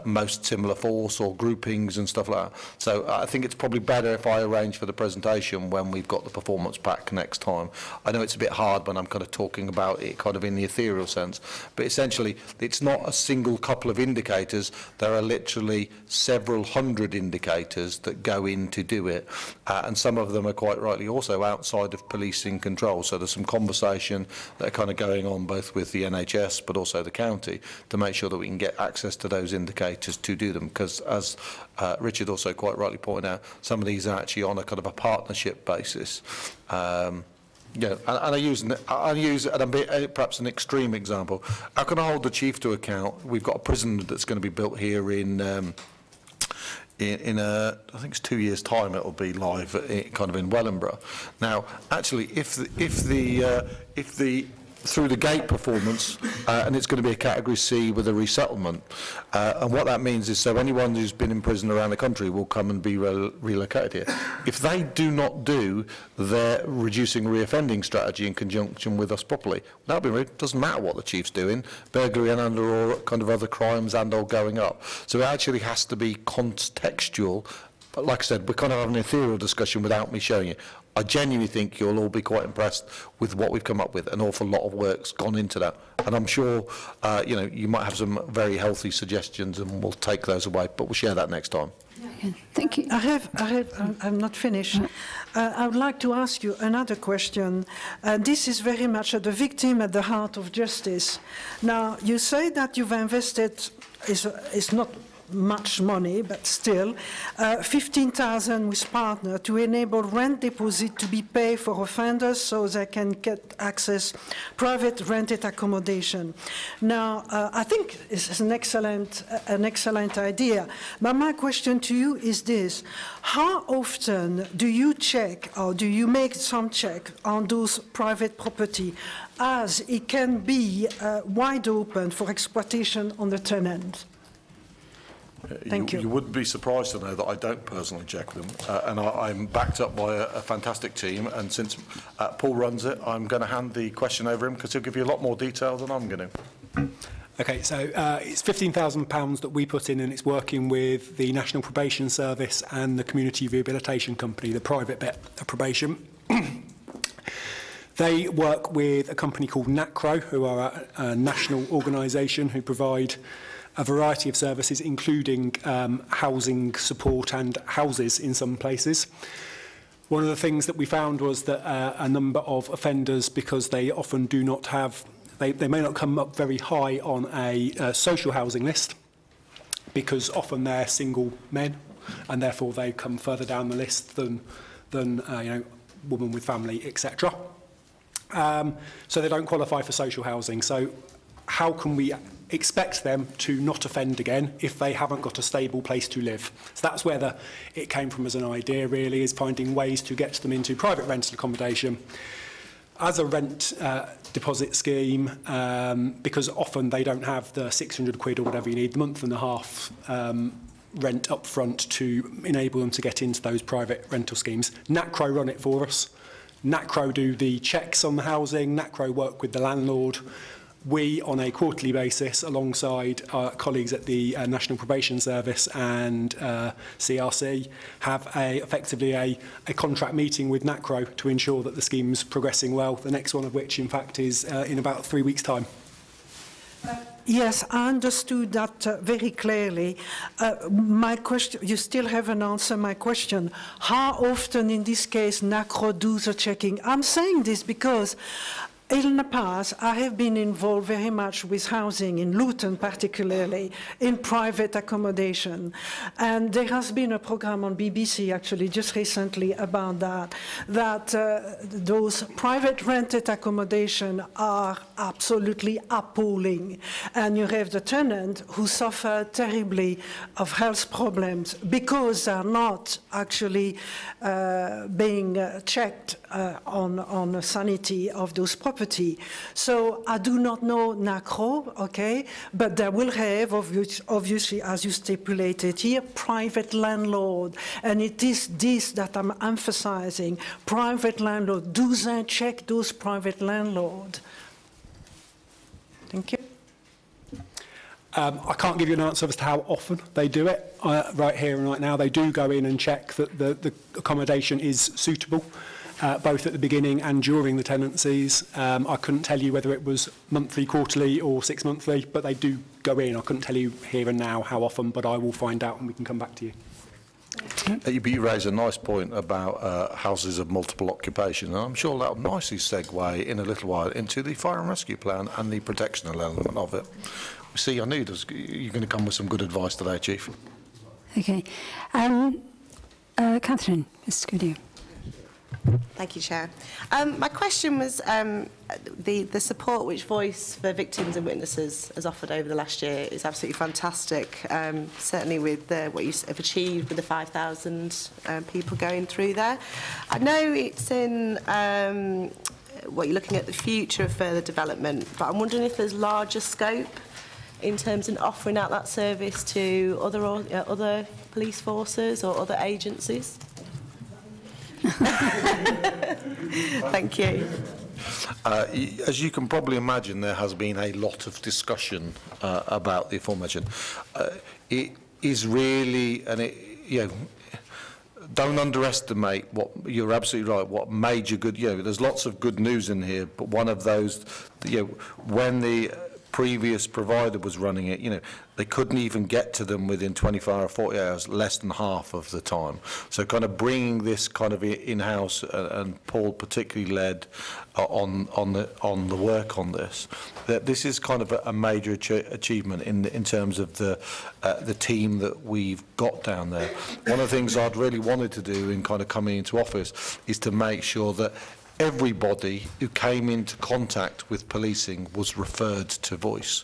S1: most similar force or groupings and stuff like that. So I think it's probably better if I arrange for the presentation when we've got the performance pack next time. I know it's a bit hard when I'm kind of talking about it kind of in the ethereal sense, but essentially it's not a single couple of indicators. There are literally several hundred indicators that go in to do it, and some of them are quite rightly also outside of policing control. So there's some conversation that are kind of going on both with the NHS but also the county to make sure that we can get access to those indicators to do them, because as Richard also quite rightly pointed out, some of these are actually on a kind of a partnership basis. Yeah, and I use perhaps an extreme example. How can I hold the Chief to account? We've got a prison that's going to be built here in I think it's 2 years' time. It'll be live, kind of in Wellingborough. Now, actually, if the through the gate performance, and it's going to be a category C with a resettlement. And what that means is, so anyone who's been in prison around the country will come and be relocated here. If they do not do their reducing reoffending strategy in conjunction with us properly, that'll be rude. It doesn't matter what the Chief's doing, burglary and or kind of other crimes and or going up. So it actually has to be contextual. But like I said, we're kind of having an ethereal discussion without me showing you. I genuinely think you'll all be quite impressed with what we've come up with. An awful lot of work's gone into that, and I'm sure you know, you might have some very healthy suggestions, and we'll take those away. But we'll share that next time.
S2: Okay, thank you.
S9: I'm not finished. I would like to ask you another question. This is very much the victim at the heart of justice. Now, you say that you've invested, is not much money, but still, 15,000 with partner to enable rent deposit to be paid for offenders so they can get access private rented accommodation. Now, I think it's an excellent idea. But my question to you is this: how often do you check, or do you make some check on those private property, as it can be wide open for exploitation on the tenant? Thank you.
S1: You would be surprised to know that I don't personally check them, and I'm backed up by a fantastic team. And since Paul runs it, I'm going to hand the question over him because he'll give you a lot more detail than I'm going to.
S10: Okay, so it's £15,000 that we put in, and it's working with the National Probation Service and the Community Rehabilitation Company, the private bit of probation. They work with a company called NACRO, who are a national organisation who provide a variety of services, including housing support and houses in some places. One of the things that we found was that a number of offenders, because they often do not have, they may not come up very high on a social housing list, because often they're single men, and therefore they come further down the list than you know, woman with family, etc. So they don't qualify for social housing. So how can we expect them to not offend again if they haven't got a stable place to live? So that's where it came from as an idea, really, is finding ways to get them into private rental accommodation as a rent deposit scheme, because often they don't have the 600 quid or whatever you need, month and a half rent up front to enable them to get into those private rental schemes. NACRO run it for us. NACRO do the checks on the housing. NACRO work with the landlord. We, on a quarterly basis, alongside our colleagues at the National Probation Service and CRC, have effectively a contract meeting with NACRO to ensure that the scheme's progressing well, the next one of which, in fact, is in about 3 weeks' time.
S9: Yes, I understood that very clearly. My question, you still haven't answered my question. How often, in this case, NACRO do the checking? I'm saying this because in the past, I have been involved very much with housing, in Luton particularly, in private accommodation. And there has been a program on BBC, actually, just recently about that those private rented accommodation are absolutely appalling. And you have the tenant who suffer terribly of health problems because they're not actually being checked on the sanity of those properties. So I do not know NACRO, okay, but they will have, obviously, as you stipulated here, private landlord. And it is this that I'm emphasizing, private landlord. Do they check those private landlords? Thank you.
S10: I can't give you an answer as to how often they do it. Right here and right now, they do go in and check that the accommodation is suitable. Both at the beginning and during the tenancies. I couldn't tell you whether it was monthly, quarterly or 6 monthly, but they do go in. I couldn't tell you here and now how often, but I will find out and we can come back to you.
S1: You raise a nice point about houses of multiple occupation, and I'm sure that will nicely segue in a little while into the fire and rescue plan and the protection element of it. See, I knew you're going to come with some good advice today, Chief.
S2: Okay. Catherine, Mr. Scudio.
S11: Thank you, Chair. My question was the support which Voice for Victims and Witnesses has offered over the last year is absolutely fantastic, certainly with what you have achieved with the 5,000 people going through there. I know it's in what you're looking at the future of further development, but I'm wondering if there's larger scope in terms of offering out that service to other police forces or other agencies. Thank you.
S1: As you can probably imagine, there has been a lot of discussion about the aforementioned. It is really, and don't underestimate what, you're absolutely right, what major good, there's lots of good news in here, but one of those, when the previous provider was running it, they couldn't even get to them within 24 or 40 hours, less than half of the time. So kind of bringing this kind of in-house, and Paul particularly led on the work on this, that this is kind of a major achievement in terms of the team that we've got down there. One of the things I'd really wanted to do in kind of coming into office is to make sure that everybody who came into contact with policing was referred to voice,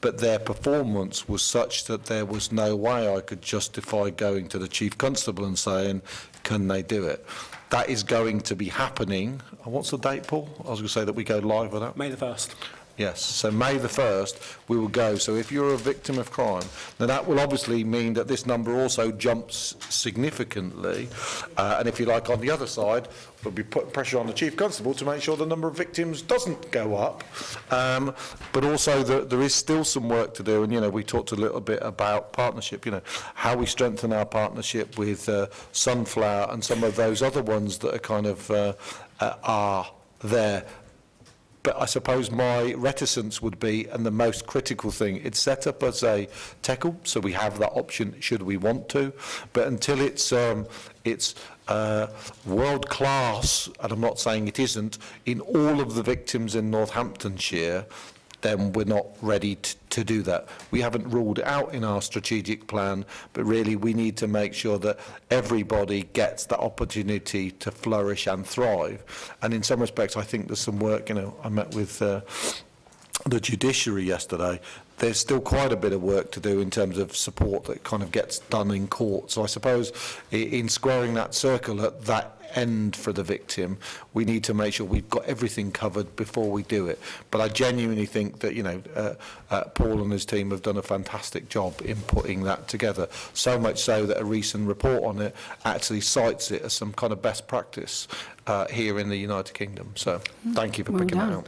S1: but their performance was such that there was no way I could justify going to the Chief Constable and saying, can they do it? That is going to be happening. What's the date, Paul? I was going to say that we go live with that.
S10: May the 1st.
S1: Yes, so May the 1st we will go. So if you're a victim of crime, then that will obviously mean that this number also jumps significantly. And if you like, on the other side, we'll be putting pressure on the Chief Constable to make sure the number of victims doesn't go up. But also there is still some work to do. And, we talked a little bit about partnership, how we strengthen our partnership with Sunflower and some of those other ones that are kind of are there. But I suppose my reticence would be, and the most critical thing, it's set up as a TECL, so we have that option should we want to. But until it's world class, and I'm not saying it isn't, in all of the victims in Northamptonshire, then we're not ready to do that. We haven't ruled it out in our strategic plan, but really we need to make sure that everybody gets the opportunity to flourish and thrive. And in some respects, I think there's some work, I met with the judiciary yesterday. There's still quite a bit of work to do in terms of support that kind of gets done in court. So I suppose in squaring that circle at that end for the victim, we need to make sure we've got everything covered before we do it. But I genuinely think that Paul and his team have done a fantastic job in putting that together, so much so that a recent report on it actually cites it as some kind of best practice here in the United Kingdom. So thank you for picking that up.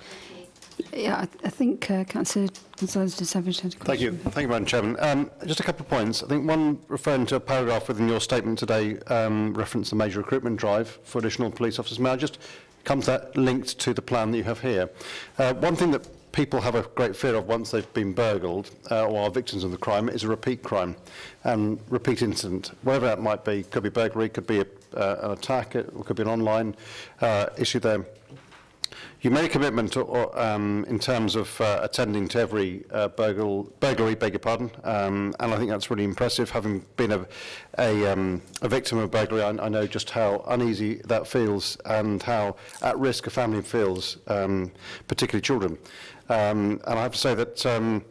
S2: Yeah, I think Councillor Gonzalez de Savage had a question.
S5: Thank you, Madam Chairman. Just a couple of points. I think one, referring to a paragraph within your statement today, referenced the major recruitment drive for additional police officers. May I just come to that linked to the plan that you have here? One thing that people have a great fear of once they've been burgled or are victims of the crime is a repeat crime and repeat incident, whatever that might be. Could be burglary, could be an attack, it could be an online issue there. You made a commitment in terms of attending to every burglary, beg your pardon, and I think that's really impressive. Having been a victim of burglary, I know just how uneasy that feels and how at risk a family feels, particularly children. And I have to say that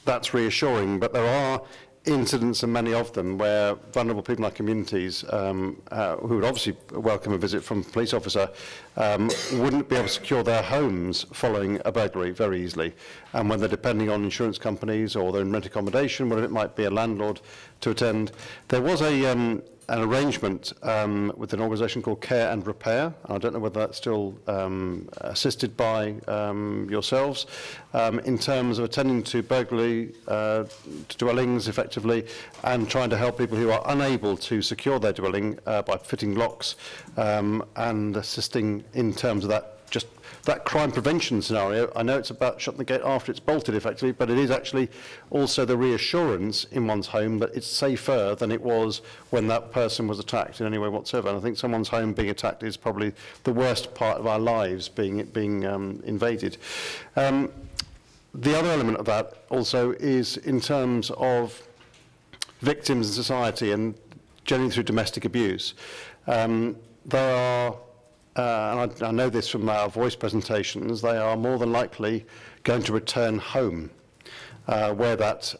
S5: that's reassuring, but there are incidents, and many of them, where vulnerable people in our communities who would obviously welcome a visit from a police officer wouldn't be able to secure their homes following a burglary very easily. And when they're depending on insurance companies or they're in rent accommodation, whether it might be a landlord to attend. There was an arrangement with an organisation called Care and Repair. I don't know whether that's still assisted by yourselves in terms of attending to burglary dwellings effectively and trying to help people who are unable to secure their dwelling by fitting locks and assisting in terms of that crime prevention scenario. I know it's about shutting the gate after it's bolted effectively, but it is actually also the reassurance in one's home that it's safer than it was when that person was attacked in any way whatsoever. And I think someone's home being attacked is probably the worst part of our lives, being invaded. The other element of that also is in terms of victims in society and generally through domestic abuse. There are and I know this from our voice presentations, they are more than likely going to return home where that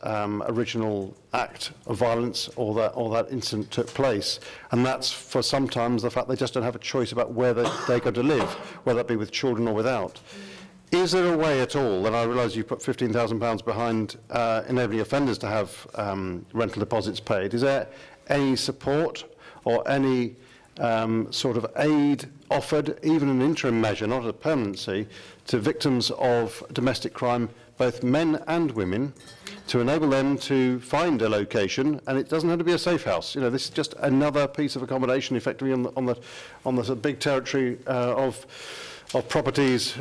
S5: original act of violence or that incident took place. And that's for sometimes the fact they just don't have a choice about where they're going to live, whether that be with children or without. Is there a way at all, and I realise you put £15,000 behind enabling offenders to have rental deposits paid, is there any support or any sort of aid offered, even an interim measure, not a permanency, to victims of domestic crime, both men and women, to enable them to find a location, and it doesn't have to be a safe house. You know, this is just another piece of accommodation, effectively on the sort of big territory of properties.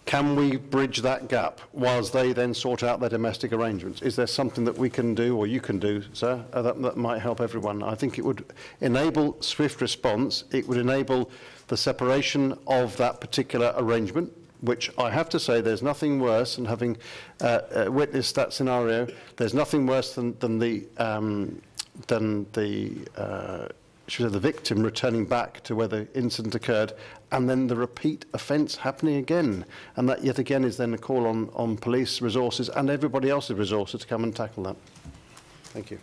S5: Can we bridge that gap whilst they then sort out their domestic arrangements? Is there something that we can do, or you can do, sir, that might help everyone? I think it would enable swift response. It would enable the separation of that particular arrangement, which I have to say there's nothing worse, and having witnessed that scenario, there's nothing worse than the victim returning back to where the incident occurred, and then the repeat offence happening again. And that yet again is then a call on police resources and everybody else's resources to come and tackle that. Thank you.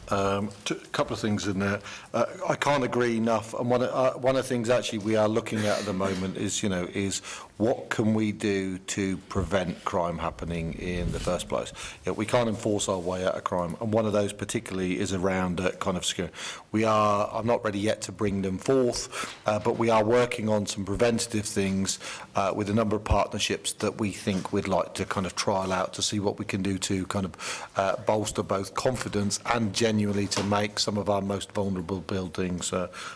S1: A couple of things in there. I can't agree enough. And one of the things actually we are looking at the moment is, you know, is what can we do to prevent crime happening in the first place? You know, we can't enforce our way out of crime, and one of those particularly is around kind of security. I'm not ready yet to bring them forth, but we are working on some preventative things with a number of partnerships that we think we'd like to kind of trial out to see what we can do to kind of bolster both confidence and genuinely to make some of our most vulnerable buildings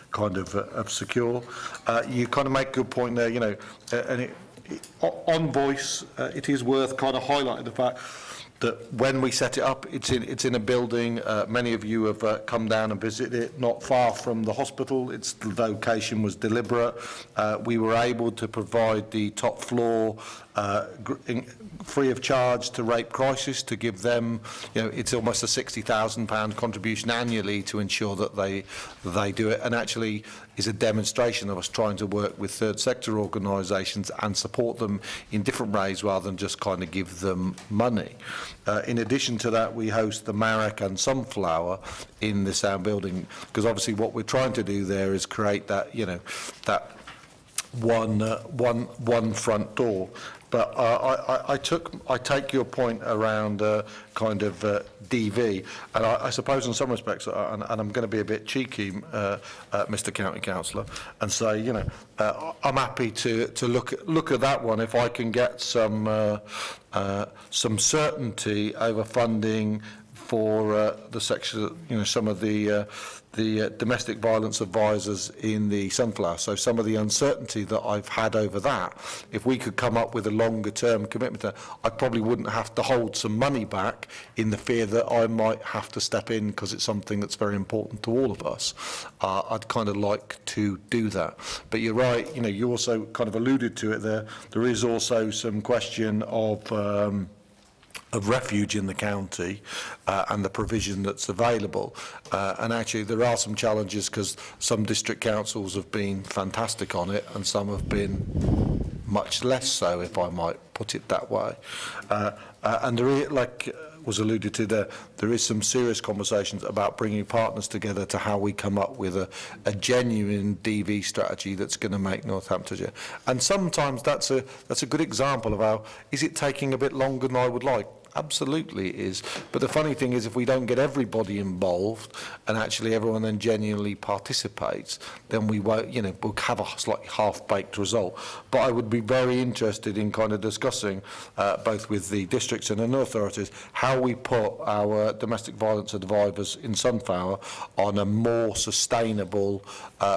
S1: kind of secure. You kind of make a good point there, you know, and on voice, it is worth kind of highlighting the fact that when we set it up, it's in a building. Many of you have come down and visited it, not far from the hospital. The location was deliberate. We were able to provide the top floor free of charge to Rape Crisis, to give them, you know, it's almost a £60,000 contribution annually to ensure that they do it, and actually is a demonstration of us trying to work with third sector organisations and support them in different ways rather than just kind of give them money. In addition to that, we host the Marek and Sunflower in the Sound building, because obviously what we're trying to do there is create that, you know, that one front door. But I take your point around kind of DV, and I suppose in some respects, and I'm going to be a bit cheeky, Mr. County Councillor, and say, you know, I'm happy to look at that one if I can get some certainty over funding for the section, you know, some of the domestic violence advisors in the Sunflower. So some of the uncertainty that I've had over that, if we could come up with a longer term commitment, I probably wouldn't have to hold some money back in the fear that I might have to step in because it's something that's very important to all of us. I'd kind of like to do that. But you're right, you know, you also kind of alluded to it there. There is also some question of refuge in the county and the provision that's available. And actually there are some challenges because some district councils have been fantastic on it and some have been much less so, if I might put it that way. And there is, like was alluded to there is some serious conversations about bringing partners together to how we come up with a genuine DV strategy that's going to make Northamptonshire. And sometimes that's a good example of how, is it taking a bit longer than I would like? Absolutely it is. But the funny thing is, if we don't get everybody involved and actually everyone then genuinely participates, then we won't, you know, we'll have a slightly half-baked result. But I would be very interested in kind of discussing, both with the districts and the authorities, how we put our domestic violence advisors in Sunflower on a more sustainable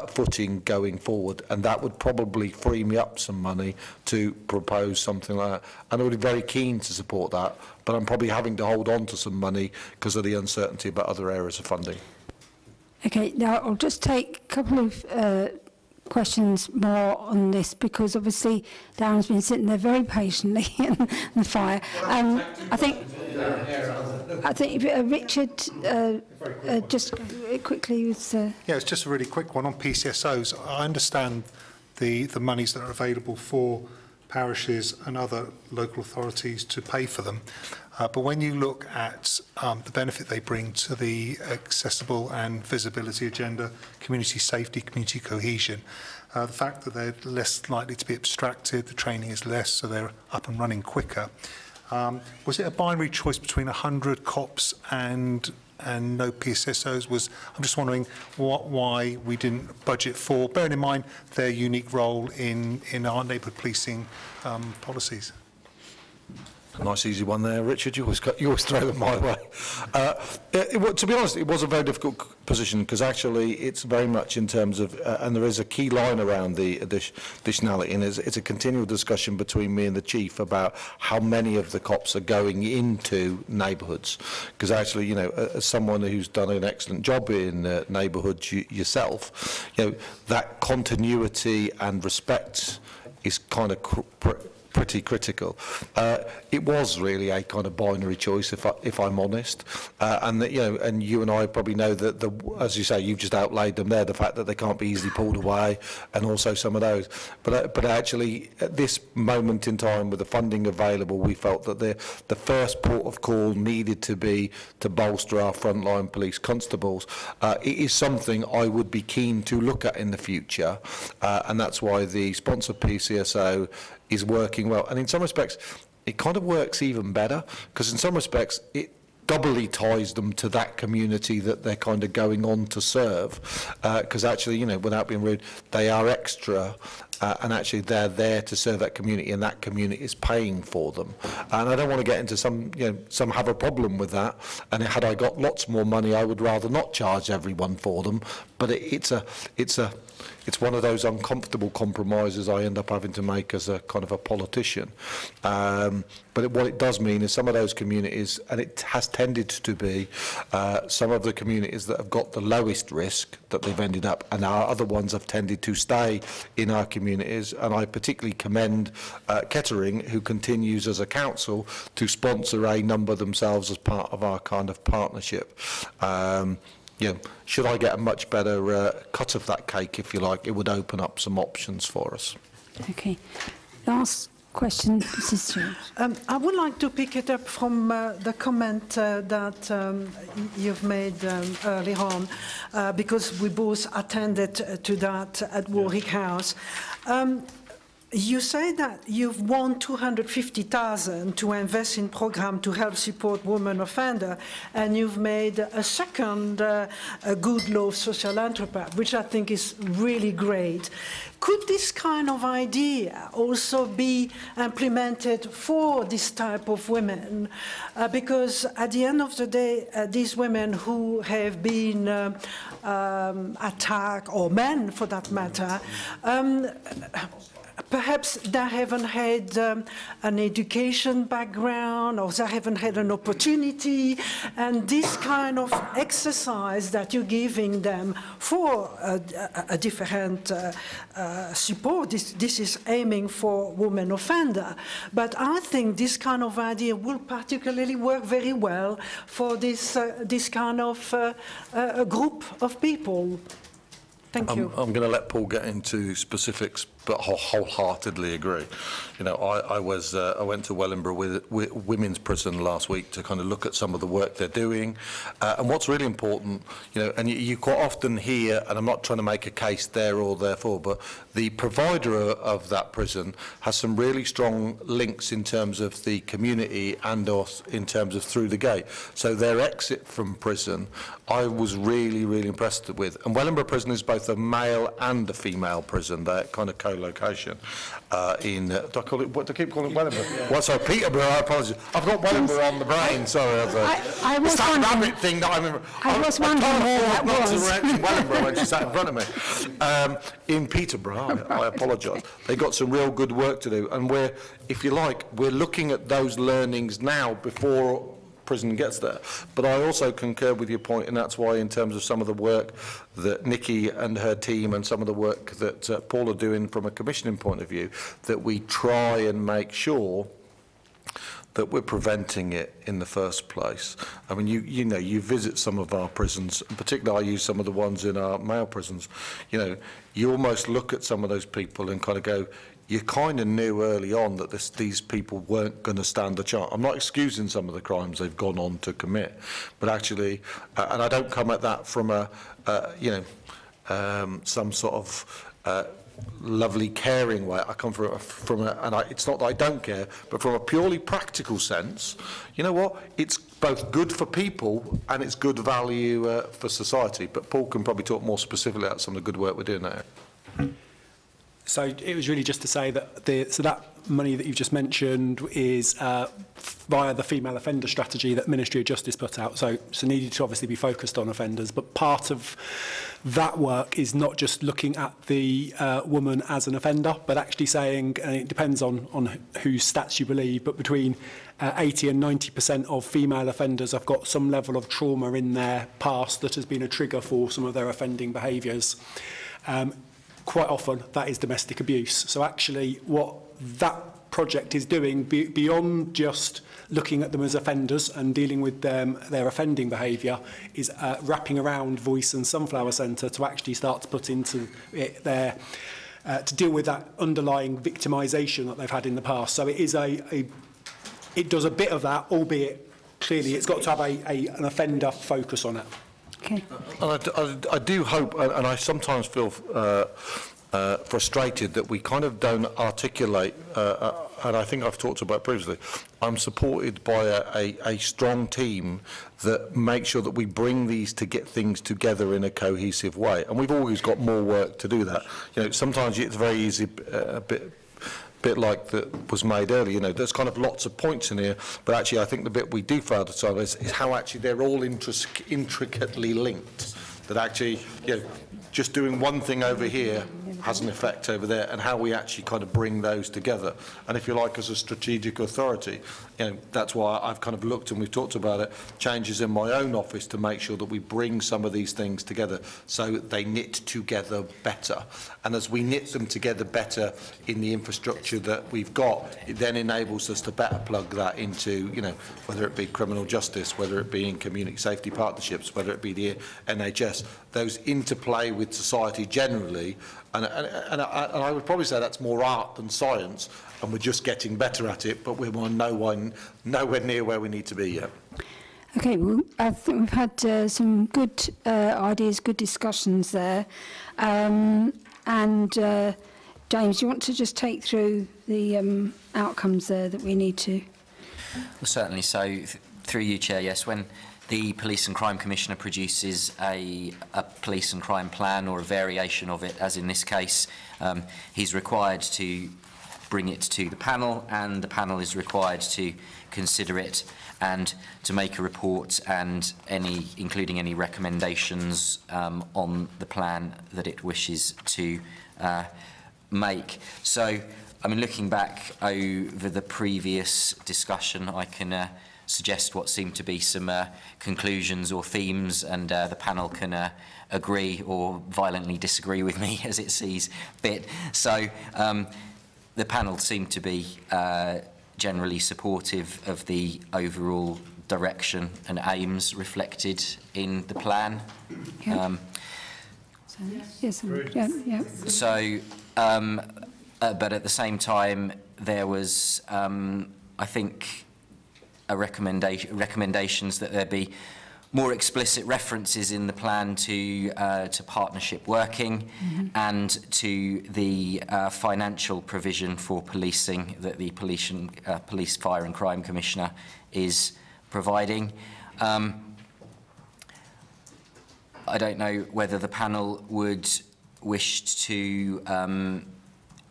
S1: footing going forward. And that would probably free me up some money to propose something like that. And I would be very keen to support that. But I'm probably having to hold on to some money because of the uncertainty about other areas of funding. Okay, now I'll just take a couple of questions more on this, because obviously Darren's been sitting there very patiently in the fire. I think Richard, just quickly with... Yeah,
S12: it's just a really quick one on PCSOs. I understand the monies that are available for parishes and other local authorities to pay for them. But when you look at the benefit they bring to the accessible and visibility agenda, community safety, community cohesion, the fact that they're less likely to be abstracted, the training is less, so they're up and running quicker. Was it a binary choice between 100 cops and no PSSOs? I'm just wondering why we didn't budget for, bearing in mind their unique role in our neighbourhood policing policies.
S1: Nice easy one there, Richard. You always throw them my way. To be honest, it was a very difficult position because actually it's very much in terms of, and there is a key line around the additionality, and it's a continual discussion between me and the chief about how many of the cops are going into neighbourhoods. Because actually, you know, as someone who's done an excellent job in neighbourhoods yourself, you know, that continuity and respect is kind of pretty critical. It was really a kind of binary choice, if I'm honest, and that, you know, and you and I probably know that as you say, you've just outlaid them there, the fact that they can't be easily pulled away, and also some of those. But actually, at this moment in time, with the funding available, we felt that the first port of call needed to be to bolster our frontline police constables. It is something I would be keen to look at in the future, and that's why the sponsor PCSO is working well, and in some respects it kind of works even better, because in some respects it doubly ties them to that community that they're kind of going on to serve, because actually, you know, without being rude, they are extra, and actually they're there to serve that community, and that community is paying for them. And I don't want to get into some, you know, some have a problem with that, and had I got lots more money, I would rather not charge everyone for them, but it's one of those uncomfortable compromises I end up having to make as a kind of a politician. But what it does mean is some of those communities, and it has tended to be some of the communities that have got the lowest risk that they've ended up, and our other ones have tended to stay in our communities. And I particularly commend Kettering, who continues as a council to sponsor a number themselves as part of our kind of partnership. You know, should I get a much better cut of that cake, if you like, it would open up some options for us.
S2: Okay. Last question, Mrs. Stewart.
S9: I would like to pick it up from the comment that you've made earlier on, because we both attended to that at Warwick House. You say that you've won 250,000 to invest in program to help support women offender, and you've made a second good law social enterprise, which I think is really great. Could this kind of idea also be implemented for this type of women? Because at the end of the day, these women who have been attacked, or men for that matter, perhaps they haven't had an education background, or they haven't had an opportunity, and this kind of exercise that you're giving them for a different support, this is aiming for women offender. But I think this kind of idea will particularly work very well for this kind of group of people. Thank you.
S1: I'm going to let Paul get into specifics, but wholeheartedly agree. You know, I went to Wellingborough Women's Prison last week to kind of look at some of the work they're doing, and what's really important, you know, and you quite often hear, and I'm not trying to make a case there or therefore, but the provider of that prison has some really strong links in terms of the community and in terms of through the gate. So their exit from prison, I was really, really impressed with. And Wellingborough Prison is both a male and a female prison. They're kind of co-location in, do I call it, what do I keep calling it, Wellingborough? Yeah. Well, sorry, Peterborough, I apologise. I've got Wellingborough on the brain, sorry.
S2: I was
S1: that rabbit thing that I remember.
S2: I was wondering where that was.
S1: Not to Wellingborough when she sat in front of me. In Peterborough, I apologise. They've got some real good work to do, and we're, if you like, we're looking at those learnings now before prison gets there. But I also concur with your point, and that's why in terms of some of the work that Nikki and her team and some of the work that Paul are doing from a commissioning point of view, that we try and make sure that we're preventing it in the first place. I mean, you know, you visit some of our prisons, and particularly I use some of the ones in our male prisons, you know, you almost look at some of those people and kind of go, you kind of knew early on that these people weren't going to stand a chance. I'm not excusing some of the crimes they've gone on to commit, but actually, and I don't come at that from a, you know, some sort of lovely, caring way. I come from a, and it's not that I don't care, but from a purely practical sense, you know what? It's both good for people and it's good value for society. But Paul can probably talk more specifically about some of the good work we're doing there.
S10: So it was really just to say that that money that you've just mentioned is via the female offender strategy that Ministry of Justice put out. So needed to obviously be focused on offenders, but part of that work is not just looking at the woman as an offender, but actually saying, and it depends on whose stats you believe, but between 80 and 90% of female offenders have got some level of trauma in their past that has been a trigger for some of their offending behaviours. Quite often that is domestic abuse. So actually what that project is doing, beyond just looking at them as offenders and dealing with their offending behaviour, is wrapping around Voice and Sunflower Centre to actually start to put into it their to deal with that underlying victimisation that they've had in the past. So it is it does a bit of that, albeit clearly it's got to have an offender focus on it.
S2: Okay.
S1: And I do hope, and I sometimes feel frustrated that we kind of don't articulate, and I think I've talked about previously, I'm supported by a strong team that makes sure that we bring these to get things together in a cohesive way. And we've always got more work to do that. You know, sometimes it's very easy, a bit like that was made earlier, you know, there's kind of lots of points in here, but actually I think the bit we do fail to solve is how actually they're all intricately linked, that actually, you know, just doing one thing over here has an effect over there, and how we actually kind of bring those together. And if you like, as a strategic authority, you know, that's why I've kind of looked, and we've talked about it, changes in my own office to make sure that we bring some of these things together so they knit together better. And as we knit them together better in the infrastructure that we've got, it then enables us to better plug that into, you know, whether it be criminal justice, whether it be in community safety partnerships, whether it be the NHS, those interplay with society generally. And I would probably say that's more art than science, and we're just getting better at it, but we're nowhere near where we need to be yet.
S2: Okay, well, I think we've had some good ideas, good discussions there. James, you want to just take through the outcomes there that we need to?
S13: Well, certainly. So, through you, Chair, yes, when the Police and Crime Commissioner produces a police and crime plan, or a variation of it, as in this case, he's required to bring it to the panel, and the panel is required to consider it and to make a report, and including any recommendations on the plan that it wishes to make. So, I mean, looking back over the previous discussion, I can suggest what seem to be some conclusions or themes, and the panel can agree or violently disagree with me as it sees fit. So the panel seemed to be generally supportive of the overall direction and aims reflected in the plan.
S2: Yeah.
S13: So, but at the same time, there was, I think, recommendations that there be more explicit references in the plan to partnership working, and to the financial provision for policing that the Police, Fire and Crime Commissioner is providing. I don't know whether the panel would wish to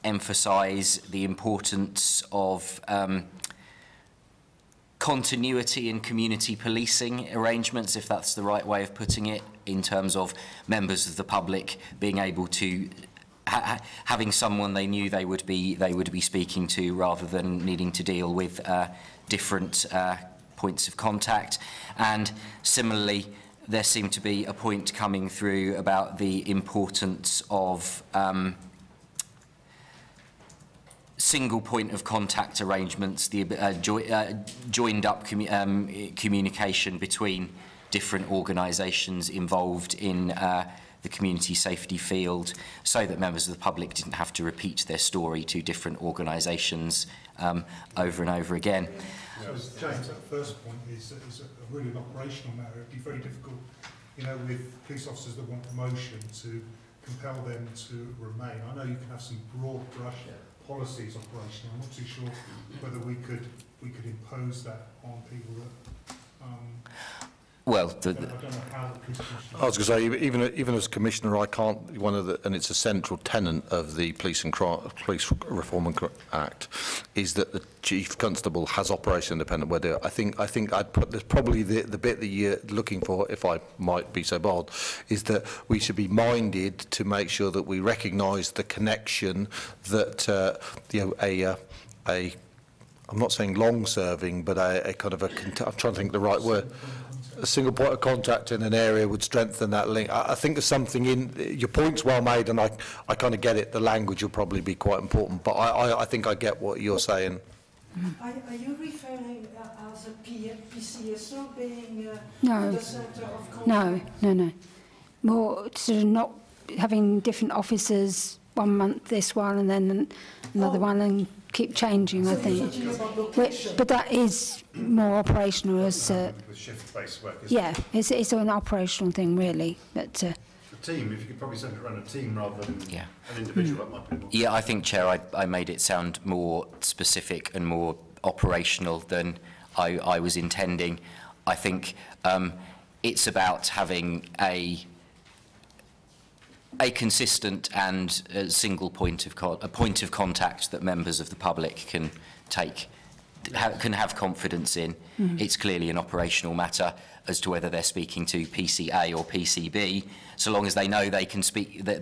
S13: emphasise the importance of continuity in community policing arrangements, if that's the right way of putting it, in terms of members of the public being able to having someone they knew they would be speaking to, rather than needing to deal with different points of contact. And similarly, there seemed to be a point coming through about the importance of single point of contact arrangements, the joined up communication between different organisations involved in the community safety field, so that members of the public didn't have to repeat their story to different organisations over and over again.
S12: So, James, that first point is a really an operational matter. It'd be very difficult, you know, with police officers that want promotion, to compel them to remain. I know you can have some broad brush policies operational. I'm not too sure whether we could impose that on people that
S13: Well,
S1: I was going to say, even as Commissioner, I can't, and it's a central tenet of the Police Reform and Act, is that the Chief Constable has operation independent. Whether I think I'd put this probably the bit that you're looking for, if I might be so bold, is that we should be minded to make sure that we recognise the connection that I'm not saying long-serving, but a kind of I'm trying to think the right word. A single point of contact in an area would strengthen that link. I think there's something in your point's well made, and I kind of get it. The language will probably be quite important, but I think I get what you're saying.
S9: Are you referring as a PCSO being
S2: No.
S9: the centre of contact?
S2: No. More sort of not having different officers, 1 month this one and then another one, and keep changing, I think. But that is more operational as...
S5: shift-based work,
S2: yeah, it's an operational thing, really. But,
S5: the team, if you could probably send it around a team rather than an individual, that might be more.
S13: Yeah, I think, Chair, I made it sound more specific and more operational than I was intending. I think it's about having a consistent and single point of contact that members of the public can can have confidence in. It's clearly an operational matter as to whether they're speaking to PCA or PCB, so long as they know they can speak. There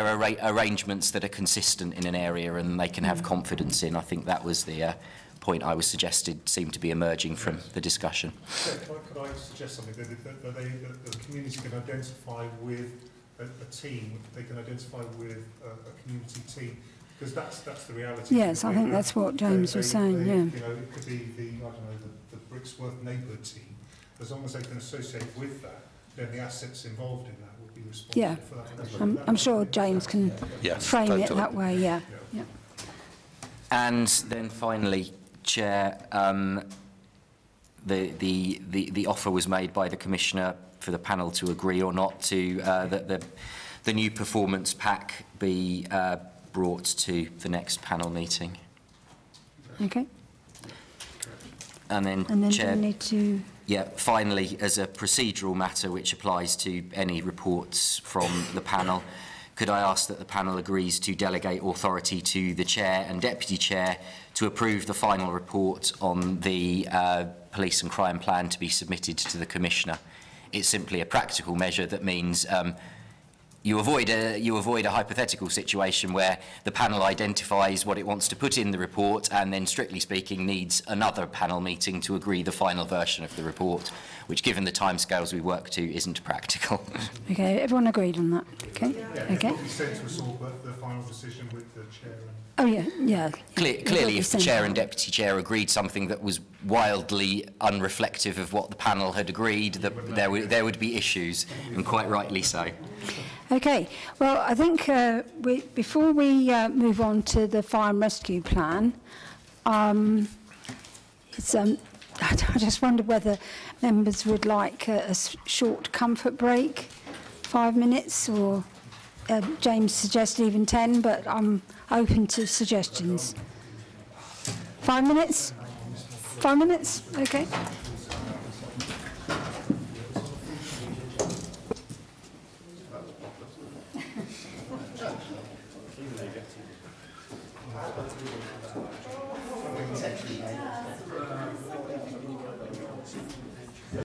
S13: are arrangements that are consistent in an area and they can have confidence in. I think that was the point I was suggested seemed to be emerging from the discussion.
S12: So could I suggest something that the community can identify with a team? They can identify with a community team, because that's the reality.
S2: yes, I think that's what James was saying. Yeah.
S12: You know, it could be the Brixworth neighbourhood team. As long as they can associate with that, then the assets involved in that will be responsible for that.
S2: I'm sure James can frame it that way. Yeah.
S13: And then finally, Chair, the offer was made by the Commissioner for the panel to agree or not to that the new performance pack be brought to the next panel meeting.
S2: Okay.
S13: And then Chair,
S2: we need to...
S13: Yeah, finally, as a procedural matter which applies to any reports from the panel, could I ask that the panel agrees to delegate authority to the Chair and Deputy Chair to approve the final report on the police and crime plan to be submitted to the Commissioner? It's simply a practical measure that means you avoid a hypothetical situation where the panel identifies what it wants to put in the report and then, strictly speaking, needs another panel meeting to agree the final version of the report, which, given the timescales we work to, isn't practical.
S2: Okay, everyone agreed on that? Okay. Okay.
S12: The final decision with the Chair.
S2: Oh, yeah.
S13: Clearly, if the Chair and Deputy Chair agreed something that was wildly unreflective of what the panel had agreed, there would be issues, and quite rightly so.
S2: Okay, well, I think before we move on to the fire and rescue plan, I just wondered whether members would like a short comfort break, 5 minutes, or James suggested even 10, but I'm open to suggestions. 5 minutes? 5 minutes? Okay.